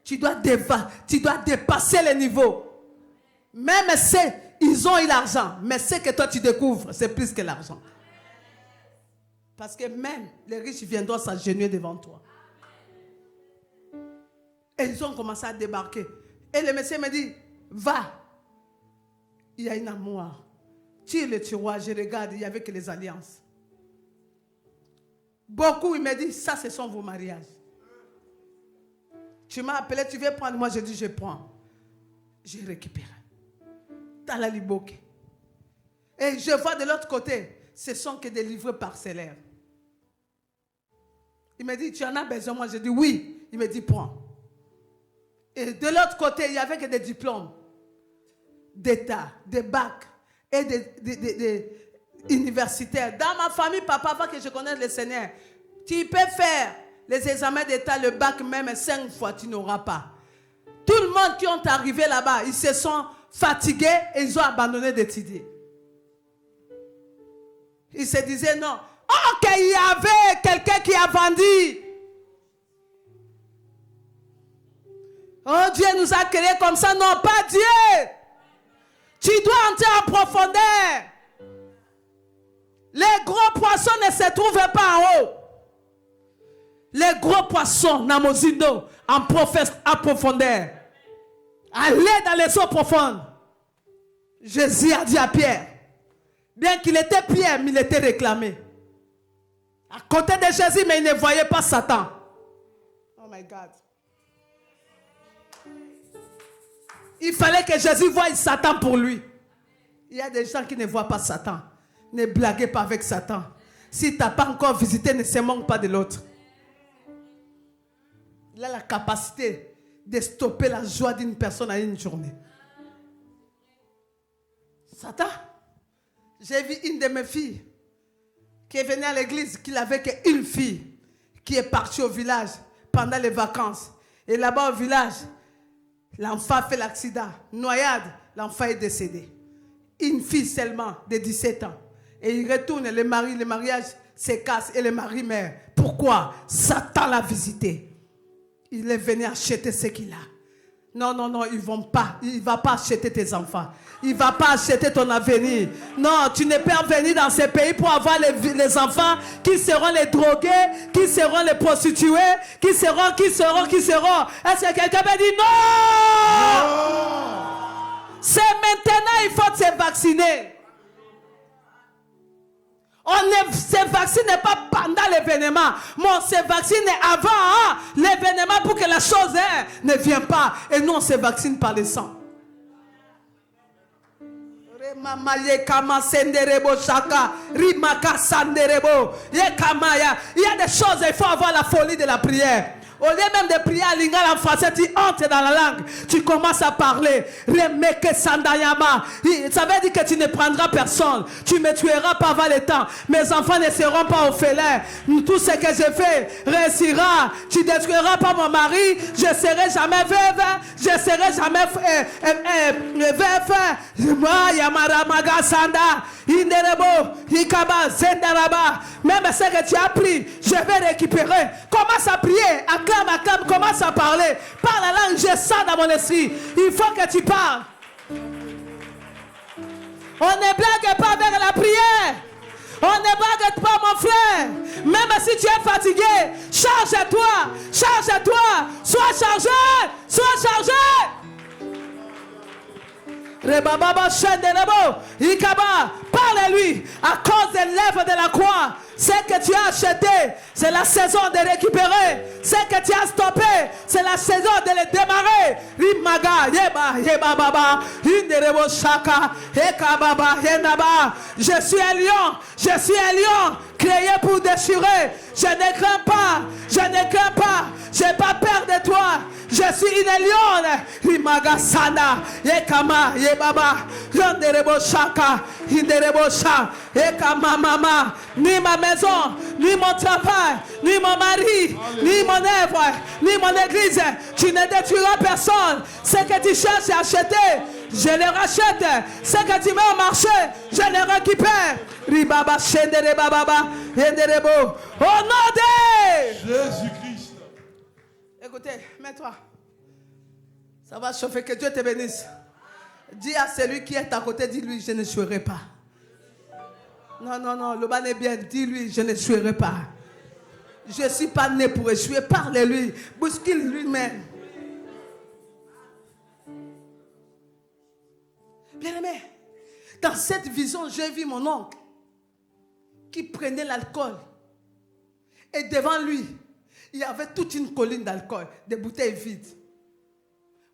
Tu dois dépasser les niveaux. Même si ils ont eu l'argent, mais ce que toi tu découvres, c'est plus que l'argent. Parce que même les riches viendront s'agenouiller devant toi. Et ils ont commencé à débarquer. Et le monsieur me dit, va. Il y a une armoire. Tire le tiroir, je regarde, il n'y avait que les alliances. Beaucoup, il me dit, ça, ce sont vos mariages. Tu m'as appelé, tu veux prendre, moi je dis, je prends. J'ai récupéré. Dans la liboke. Et je vois de l'autre côté, ce sont que des livres parcellaires. Il me dit, tu en as besoin? Moi je dis, oui. Il me dit, prends. Et de l'autre côté, il n'y avait que des diplômes d'État, des bacs et des universitaires. Dans ma famille, papa, avant que je connaisse le Seigneur, tu peux faire les examens d'État, le bac même 5 fois, tu n'auras pas. Tout le monde qui est arrivé là-bas, ils se sont fatigués et ils ont abandonné d'étudier. Ils se disaient non. Oh, qu'il y avait quelqu'un qui a vendu. Oh, Dieu nous a créés comme ça. Non, pas Dieu. Tu dois entrer en profondeur. Les gros poissons ne se trouvent pas en haut. Les gros poissons, Namozindo, en profondeur. Allez dans les eaux profondes. Jésus a dit à Pierre, bien qu'il était Pierre, mais il était réclamé. À côté de Jésus, mais il ne voyait pas Satan. Oh my God. Il fallait que Jésus voie Satan pour lui. Il y a des gens qui ne voient pas Satan. Ne blaguez pas avec Satan. Si tu n'as pas encore visité, ne se manque pas de l'autre. Il a la capacité de stopper la joie d'une personne à une journée. Satan, j'ai vu une de mes filles qui est venue à l'église, qui n'avait qu'une fille, qui est partie au village pendant les vacances. Et là-bas au village, l'enfant fait l'accident, noyade, l'enfant est décédé. Une fille seulement de 17 ans. Et il retourne, le mariage se casse et le mari meurt. Pourquoi? Satan l'a visité. Il est venu acheter ce qu'il a. Non, ils vont pas. Il ne va pas acheter tes enfants. Il ne va pas acheter ton avenir. Non, tu n'es pas venu dans ce pays pour avoir les enfants qui seront les drogués, qui seront les prostituées, qui seront. Est-ce que quelqu'un me dit non? C'est maintenant, il faut se vacciner. On ne se vaccine pas pendant l'événement, mais on se vaccine avant l'événement pour que la chose ne vienne pas. Et nous, on se vaccine par le sang. Il y a des choses, il faut avoir la folie de la prière. Au lieu même de prier à l'ingala en français, tu entres dans la langue, tu commences à parler. Ça veut dire que tu ne prendras personne, tu me tueras pas avant le temps. Mes enfants ne seront pas orphelins. Tout ce que je fais réussira. Tu ne détruiras pas mon mari, je ne serai jamais veuve, je ne serai jamais veuf. Même ce que tu as pris, je vais récupérer. Commence à prier, acclame, commence à parler. Parle la langue, je sens dans mon esprit. Il faut que tu parles. On ne blague pas avec la prière. On ne blague pas, mon frère. Même si tu es fatigué, charge-toi. Sois chargé. Parle-lui à cause des lèvres de la croix. Ce que tu as acheté, c'est la saison de récupérer. Ce que tu as stoppé, c'est la saison de le démarrer. Je suis un lion créé pour déchirer. Je ne crains pas. Je ne crains pas. Je n'ai pas peur de toi. Je suis une lionne. Rimagasana. Yekama. Yebaba. Yanderebo Shaka. Hinderebo Shaka. Yekama mama. Ni ma maison, ni mon travail, ni mon mari, ni mon œuvre, ni mon église. Tu ne détruiras personne. Ce que tu cherches à acheter, je le rachète. Ce que tu mets au marché, je le récupère. Ribaba, Shendere Baba, Yenderebo. Au nom de Jésus-Christ. Écoutez, mets-toi. Ça va chauffer, que Dieu te bénisse. Dis à celui qui est à côté, dis-lui, je ne jouerai pas. Non, non, non, le ban est bien. Dis-lui, je ne jouerai pas. Je ne suis pas né pour échouer. Parle-lui, bouscule lui-même. Bien-aimé, dans cette vision, j'ai vu mon oncle qui prenait l'alcool. Et devant lui, il y avait toute une colline d'alcool, des bouteilles vides.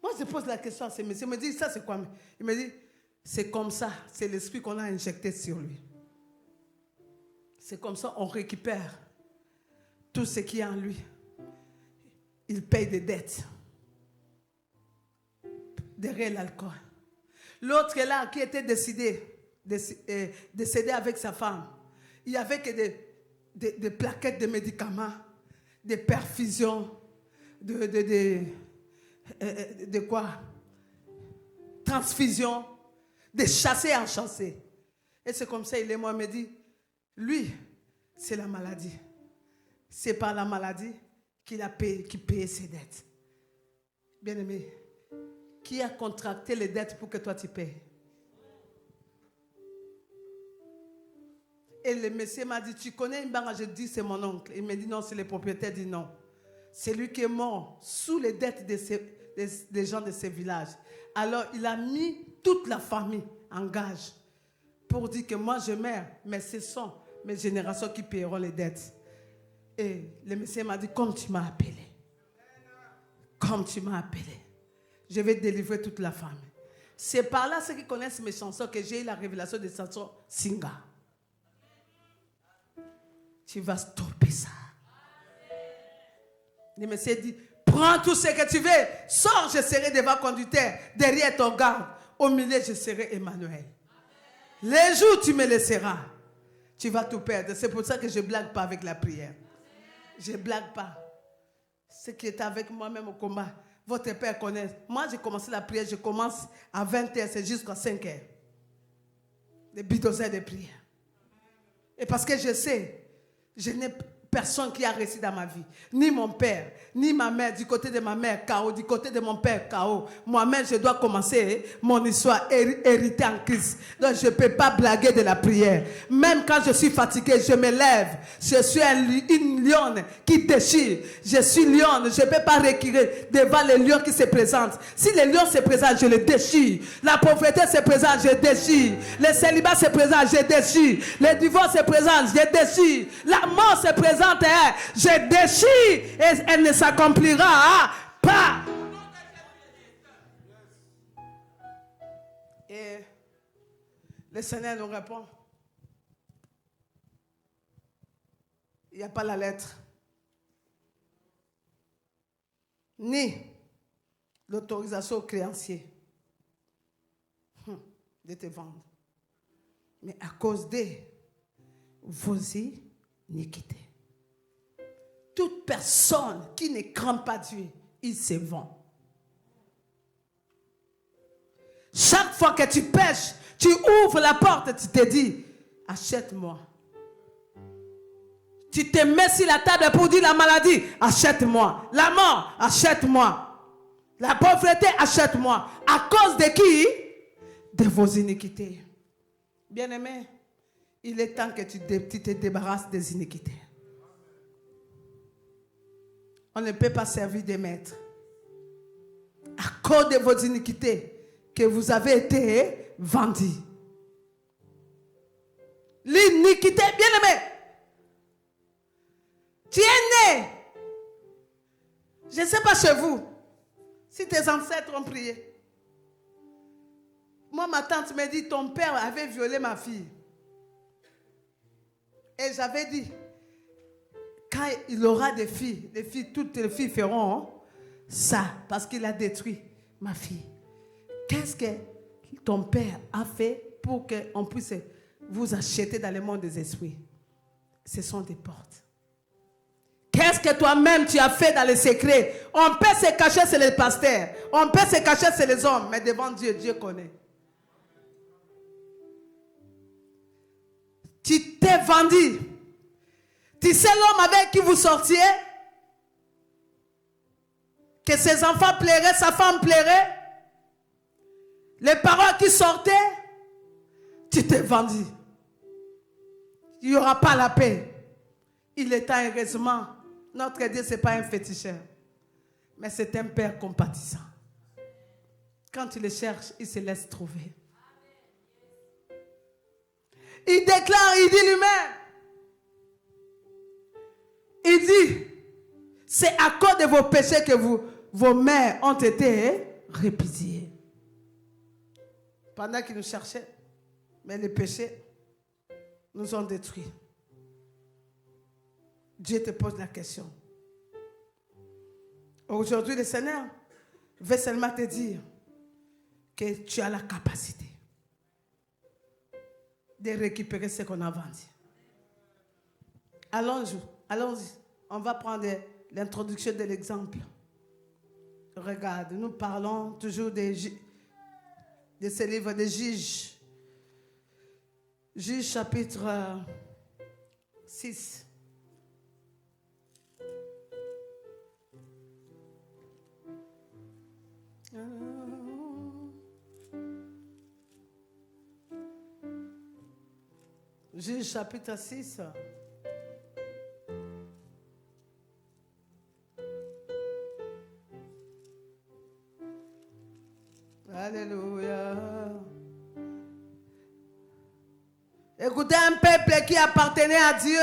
Moi, je pose la question à ce monsieur. Il me dit, ça c'est quoi? Il me dit, c'est comme ça. C'est l'esprit qu'on a injecté sur lui. C'est comme ça on récupère tout ce qui est en lui. Il paye des dettes. Derrière l'alcool. L'autre est là qui était décédé avec sa femme. Il n'y avait que des plaquettes de médicaments, des perfusions, de quoi? Transfusion, des chassés en chassés. Et c'est comme ça, il me dit, lui, c'est la maladie. C'est par la maladie qu'il payait ses dettes. Bien-aimé, qui a contracté les dettes pour que toi tu payes? Et le monsieur m'a dit, tu connais une banque? Je dis, c'est mon oncle. Il m'a dit, non, c'est le propriétaire. Il dit, non. C'est lui qui est mort sous les dettes des gens de ce village. Alors, il a mis toute la famille en gage pour dire que moi, je meurs, mais ce sont mes générations qui paieront les dettes. Et le monsieur m'a dit, comme tu m'as appelé, je vais délivrer toute la famille. C'est par là, ceux qui connaissent mes chansons, que j'ai eu la révélation des chansons Singa. Tu vas stopper ça. Le monsieur dit, prends tout ce que tu veux, sors, je serai devant le conducteur, derrière ton garde, au milieu, je serai Emmanuel. Les jours où tu me laisseras, tu vas tout perdre. C'est pour ça que je ne blague pas avec la prière. Je ne blague pas. Ce qui est avec moi-même au combat, votre père connaît. Moi, j'ai commencé la prière, je commence à 20h, c'est jusqu'à 5h. Des bidozères de prière. Et parce que je sais, je n'ai personne qui a réussi dans ma vie. Ni mon père, ni ma mère. Du côté de ma mère, chaos. Du côté de mon père, chaos. Moi-même, je dois commencer mon histoire héritée en Christ. Donc, je ne peux pas blaguer de la prière. Même quand je suis fatigué, je me lève. Je suis une lionne qui déchire. Je suis lionne. Je ne peux pas reculer devant les lions qui se présentent. Si les lions se présentent, je les déchire. La pauvreté se présente, je déchire. Le célibat se présente, je déchire. Le divorce se présente, je déchire. La mort se présente, je déchire et elle ne s'accomplira pas. Et le Seigneur nous répond, il n'y a pas la lettre, ni l'autorisation au créancier de te vendre, mais à cause de vos iniquités. Toute personne qui ne craint pas Dieu, il se vend. Chaque fois que tu pêches, tu ouvres la porte, tu te dis, achète-moi. Tu te mets sur la table pour dire la maladie, achète-moi. La mort, achète-moi. La pauvreté, achète-moi. À cause de qui? De vos iniquités. Bien-aimé, il est temps que tu te débarrasses des iniquités. On ne peut pas servir des maîtres. À cause de vos iniquités, que vous avez été vendus. L'iniquité, bien-aimé. Tu es né. Je ne sais pas chez vous, si tes ancêtres ont prié. Moi, ma tante me dit, ton père avait violé ma fille. Et j'avais dit, quand il aura des filles, toutes les filles feront ça, parce qu'il a détruit ma fille. Qu'est-ce que ton père a fait pour qu'on puisse vous acheter dans le monde des esprits? Ce sont des portes. Qu'est-ce que toi-même tu as fait dans le secret? On peut se cacher sur les pasteurs, on peut se cacher sur les hommes, mais devant Dieu, Dieu connaît. Tu t'es vendu. Tu sais l'homme avec qui vous sortiez? Que ses enfants plairaient, sa femme plairait? Les paroles qui sortaient? Tu t'es vendu. Il n'y aura pas la paix. Il est temps, heureusement, notre Dieu, ce n'est pas un féticheur, mais c'est un Père compatissant. Quand tu le cherches, il se laisse trouver. Il déclare, il dit lui-même, il dit, c'est à cause de vos péchés que vos mères ont été répudiées. Pendant qu'ils nous cherchaient, mais les péchés nous ont détruits. Dieu te pose la question. Aujourd'hui, le Seigneur veut seulement te dire que tu as la capacité de récupérer ce qu'on a vendu. Allons-y. On va prendre l'introduction de l'exemple. Regarde, nous parlons toujours de ce livre de Juges. Juges chapitre 6. Juges chapitre 6. Alléluia. Écoutez, un peuple qui appartenait à Dieu.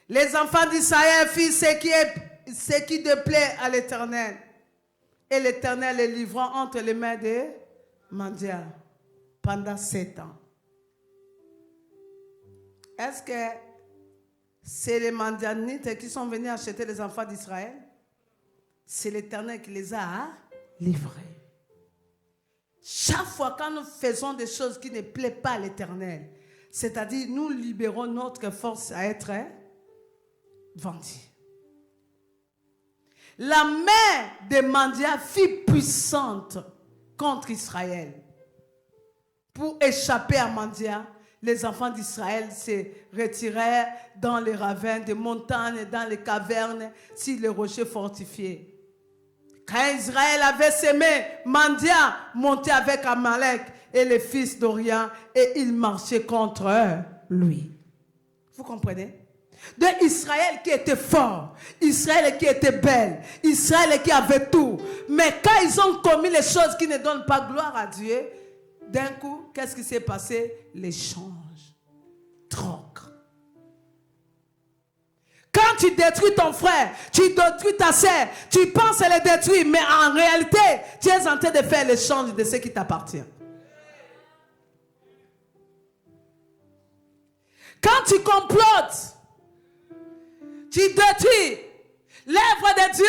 Les enfants d'Israël firent ce qui déplaît à l'Éternel. Et l'Éternel les livrant entre les mains des mendiants pendant 7 ans. Est-ce que c'est les mendianites qui sont venus acheter les enfants d'Israël? C'est l'Éternel qui les a livrés. Chaque fois quand nous faisons des choses qui ne plaisent pas à l'Éternel, c'est-à-dire nous libérons notre force à être vendus. La main des mendiants fut puissante contre Israël. Pour échapper à mendiants, les enfants d'Israël se retirèrent dans les ravins des montagnes, dans les cavernes, sur les rochers fortifiés. Quand Israël avait semé, mendiants montaient avec Amalek et les fils d'Orient et ils marchaient contre lui. Vous comprenez? De Israël qui était fort, Israël qui était belle, Israël qui avait tout. Mais quand ils ont commis les choses qui ne donnent pas gloire à Dieu, d'un coup, qu'est-ce qui s'est passé? L'échange. Troc. Quand tu détruis ton frère, tu détruis ta sœur, tu penses les détruire, mais en réalité, tu es en train de faire l'échange de ce qui t'appartient. Quand tu complotes, tu détruis l'œuvre de Dieu,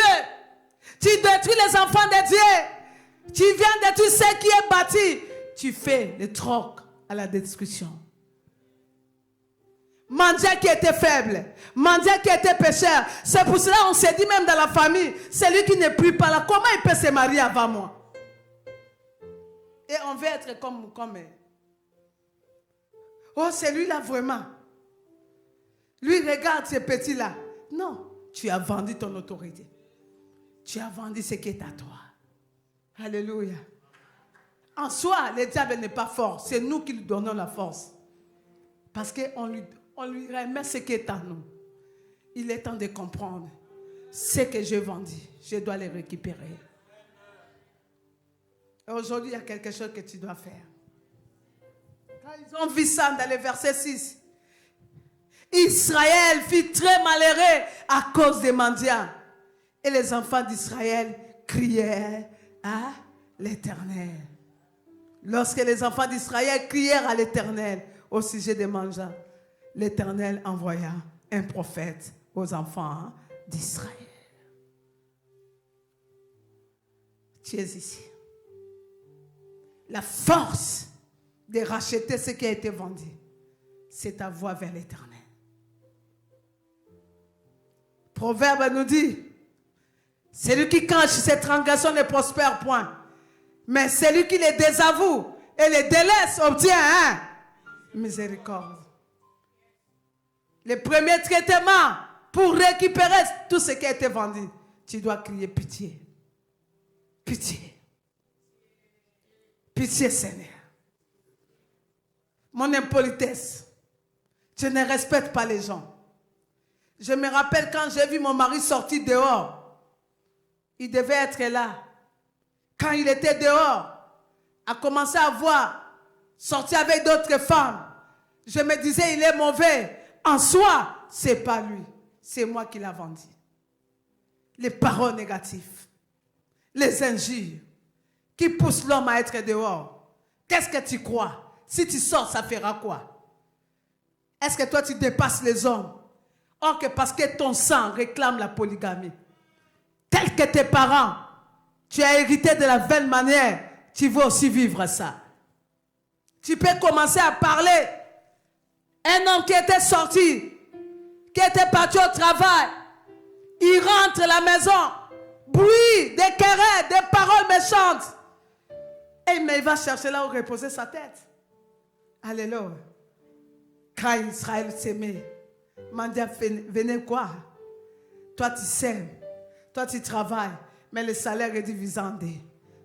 tu détruis les enfants de Dieu, tu viens détruire ce qui est bâti, tu fais le troc à la destruction. Mendiant qui était faible, mendiant qui était pécheur. C'est pour cela qu'on s'est dit même dans la famille, celui qui ne prie pas là, comment il peut se marier avant moi? Et on veut être comme oh, c'est lui là vraiment. Lui regarde ces petits-là. Non, tu as vendu ton autorité. Tu as vendu ce qui est à toi. Alléluia. En soi, le diable n'est pas fort. C'est nous qui lui donnons la force. Parce qu'on lui remet ce qui est à nous. Il est temps de comprendre. Ce que j'ai vendu, je dois le récupérer. Et aujourd'hui, il y a quelque chose que tu dois faire. Quand ils ont vu ça dans le verset 6, Israël fut très malheureux à cause des mendiants. Et les enfants d'Israël crièrent à l'Éternel. Lorsque les enfants d'Israël crièrent à l'Éternel au sujet des mendiants, l'Éternel envoya un prophète aux enfants d'Israël. Tu es ici. La force de racheter ce qui a été vendu, c'est ta voie vers l'Éternel. Proverbe nous dit, celui qui cache ses transgressions ne prospère point, mais celui qui les désavoue et les délaisse obtient miséricorde. Le premier traitement pour récupérer tout ce qui a été vendu, tu dois crier pitié. Pitié. Pitié, Seigneur. Mon impolitesse. Je ne respecte pas les gens. Je me rappelle quand j'ai vu mon mari sortir dehors. Il devait être là. Quand il était dehors, a commencé à voir, sortir avec d'autres femmes. Je me disais, il est mauvais. En soi, c'est pas lui. C'est moi qui l'ai vendu. Les paroles négatives, les injures qui poussent l'homme à être dehors. Qu'est-ce que tu crois? Si tu sors, ça fera quoi? Est-ce que toi, tu dépasses les hommes? Or que parce que ton sang réclame la polygamie. Tel que tes parents, tu as hérité de la vaine manière, tu veux aussi vivre ça. Tu peux commencer à parler. Un homme qui était sorti, qui était parti au travail, il rentre à la maison, bruit, des querelles, des paroles méchantes. Et mais il va chercher là où reposer sa tête. Alléluia. Quand Israël s'aimait, Mandia venez quoi? Toi tu sèmes, toi tu travailles, mais le salaire est divisé.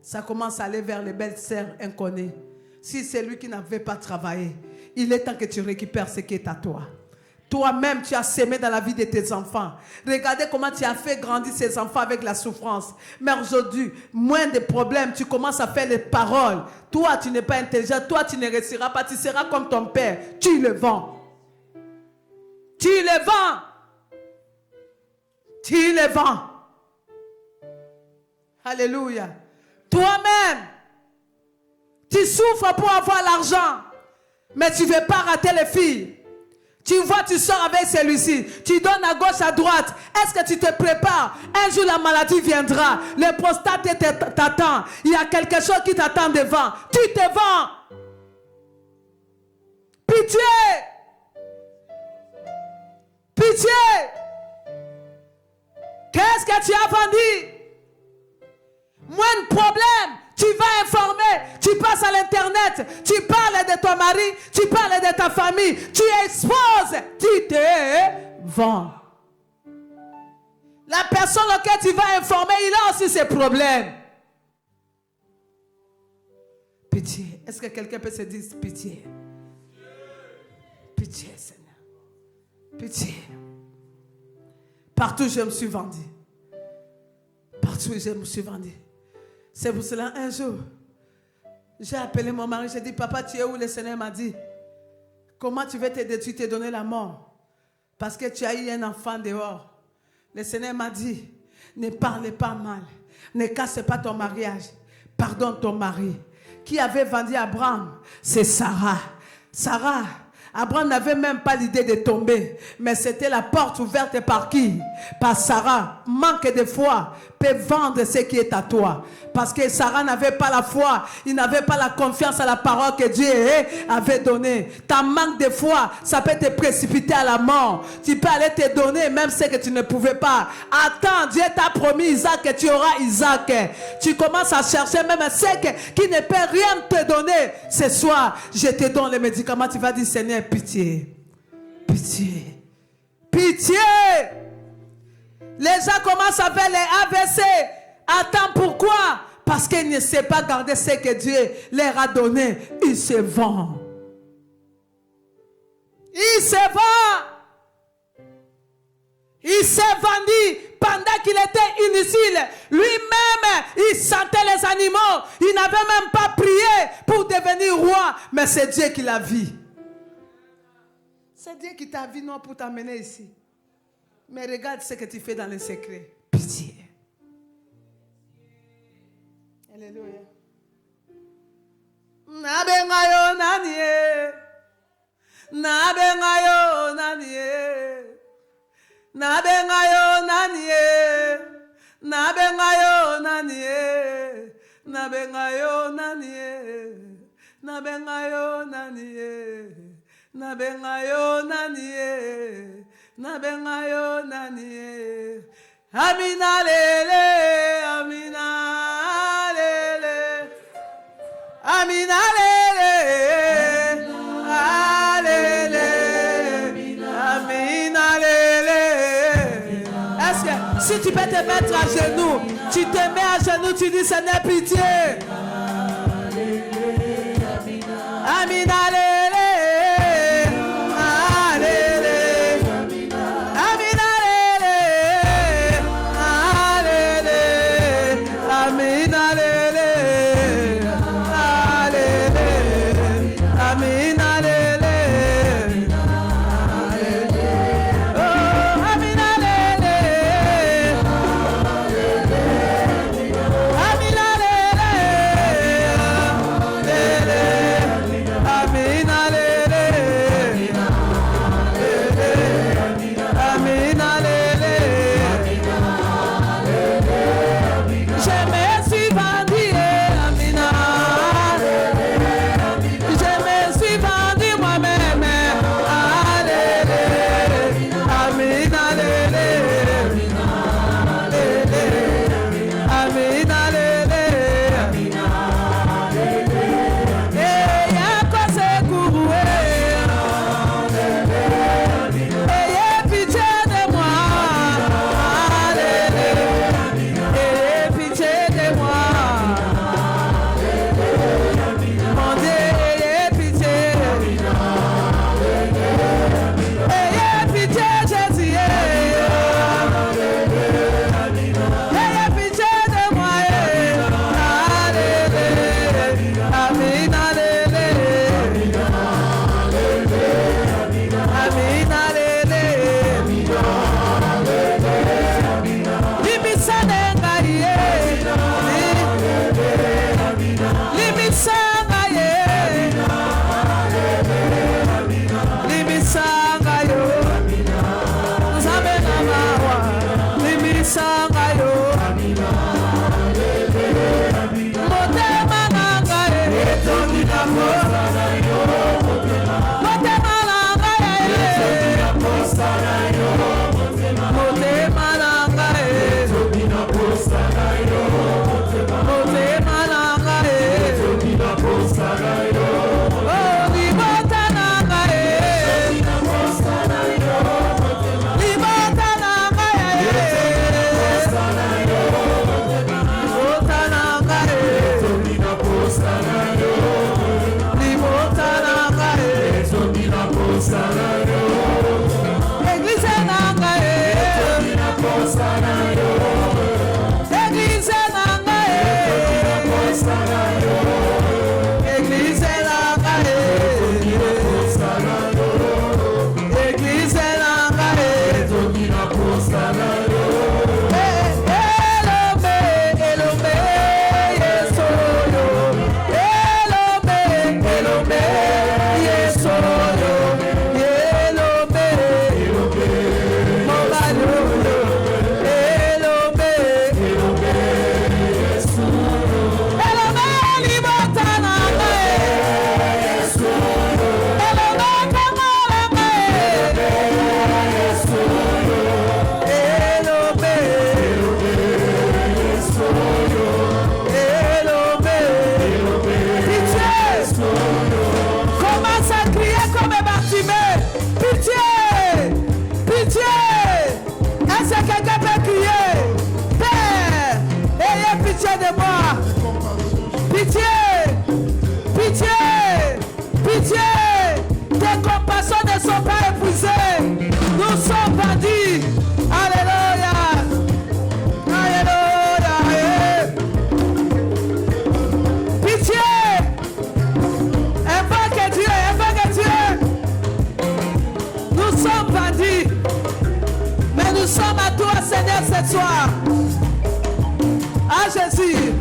Ça commence à aller vers les belles sœurs inconnues. Si c'est lui qui n'avait pas travaillé, il est temps que tu récupères ce qui est à toi. Toi-même, tu as sémé dans la vie de tes enfants. Regardez comment tu as fait grandir ces enfants avec la souffrance. Mais aujourd'hui, moins de problèmes, tu commences à faire les paroles. Toi, tu n'es pas intelligent. Toi, tu ne réussiras pas. Tu seras comme ton père. Tu le vends. Tu le vends. Tu le vends. Alléluia. Toi-même, tu souffres pour avoir l'argent. Mais tu ne veux pas rater les filles. Tu vois, tu sors avec celui-ci. Tu donnes à gauche, à droite. Est-ce que tu te prépares? Un jour, la maladie viendra. Le prostate t'attend. Il y a quelque chose qui t'attend devant. Tu te vends. Pitié. Pitié. Qu'est-ce que tu as vendu? Moins de problème. Tu vas informer, tu passes à l'internet, tu parles de ton mari, tu parles de ta famille, tu exposes, tu te vends. La personne auquel tu vas informer, il a aussi ses problèmes. Pitié. Est-ce que quelqu'un peut se dire pitié? Pitié, Seigneur. Pitié. Partout je me suis vendu. Partout je me suis vendu. C'est pour cela, un jour, j'ai appelé mon mari, j'ai dit, papa, tu es où? Le Seigneur m'a dit, comment tu veux t'aider? Tu t'es donné la mort parce que tu as eu un enfant dehors. Le Seigneur m'a dit, ne parlez pas mal, ne casse pas ton mariage, pardonne ton mari. Qui avait vendu Abraham? C'est Sarah. Sarah. Abraham n'avait même pas l'idée de tomber, mais c'était la porte ouverte par qui? Par Sarah. Manque de foi peut vendre ce qui est à toi. Parce que Sarah n'avait pas la foi, il n'avait pas la confiance à la parole que Dieu avait donnée. Ta manque de foi, ça peut te précipiter à la mort. Tu peux aller te donner même ce que tu ne pouvais pas. Attends, Dieu t'a promis Isaac que tu auras Isaac. Tu commences à chercher même ce qui ne peut rien te donner. Ce soir, je te donne les médicaments, tu vas dire, Seigneur, pitié, pitié, pitié. Les gens commencent à faire les AVC. Attends, pourquoi? Parce qu'ils ne savent pas garder ce que Dieu leur a donné. Ils se vendent. Ils se vendent. Il s'est vendu pendant qu'il était inutile. Lui-même, il sentait les animaux. Il n'avait même pas prié pour devenir roi. Mais c'est Dieu qui l'a vu. C'est Dieu qui t'a vu, non, pour t'amener ici. Mais regarde ce que tu fais dans le secret. Pitié. Alléluia. Nabengayo nanie. Nabengayo nanie. Nabengayo nanie. Nabengayo nanie. Nabengayo nanie. Nabengayo nanie. Nabengayo nanie. Amina lele, amina lele. Amina lele. Alele. Amina lele. Est-ce que si tu peux te mettre à genoux, tu te mets à genoux, tu dis Seigneur pitié. Amina lele. Cette soir, à Jésus,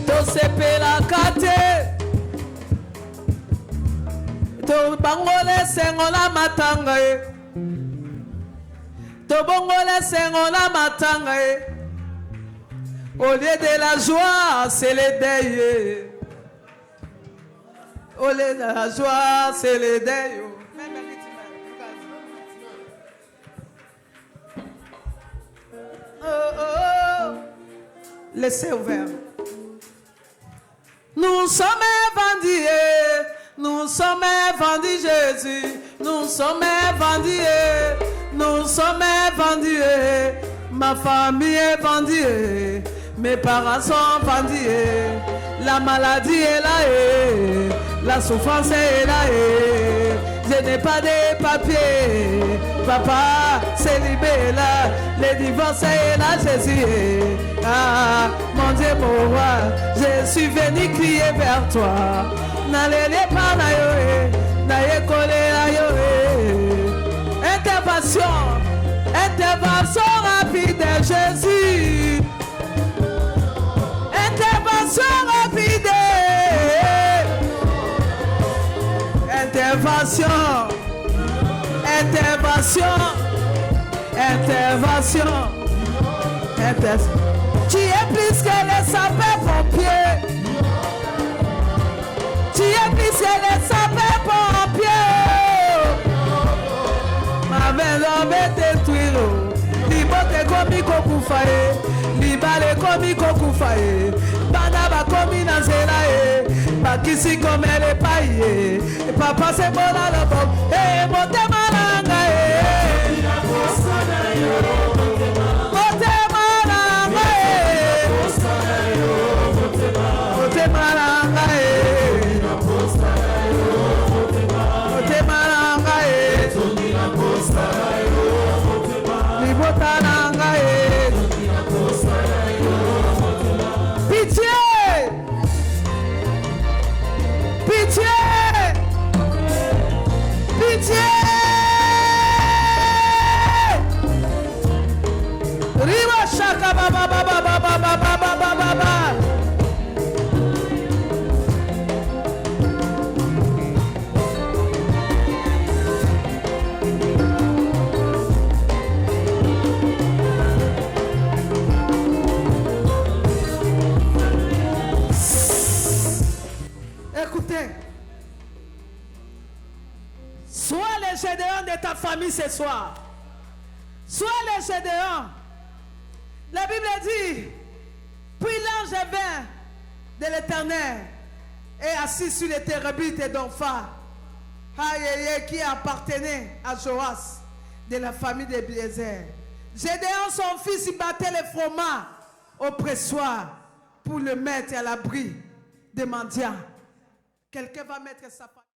to sepe la kate, bangole sengola matanga e. Tobongole sengola matanga e. Au lieu de la joie, c'est le deuil. Au lieu de la joie, c'est le deuil. Laissez ouvert. Nous sommes vendus, nous sommes vendus Jésus, nous sommes vendus, nous sommes vendus, ma famille est vendue, mes parents sont vendus, la maladie est là, la souffrance est là, je n'ai pas de papier, papa c'est libéré là, le divorce est là, Jésus. Ah, mon Dieu, mon roi, je suis venu crier vers toi. N'allez pas là, n'allez coller là, intervention, intervention rapide de Jésus. Intervention rapide. Intervention, intervention, intervention, intervention. Tu es plus que les sapeurs-pompiers. Tu es plus que les sapeurs-pompiers. Ma maison va détruire. Libote komi kokufaye. Libale komi kokufaye. Banaba komi nazelaye. Bakisi comme elle est paillée. Papa c'est bon à la bombe. Eh, monte malanga eh. Monte malanga eh. Monte malanga eh. Monte malanga eh. Libota langa eh. Pitié. Pitié! Pitié! Riva shaka ba ba ba ba ba ba ba ba ba ba ba. Écoutez, sois le Gédéon de ta famille ce soir. Sois le Gédéon. La Bible dit, puis l'ange vint de l'Éternel et assis sur les térébintes d'Opha, qui appartenait à Joas de la famille de Biézer. Gédéon, son fils, il battait les fromages au pressoir pour le mettre à l'abri des mendiants. Quelqu'un va mettre sa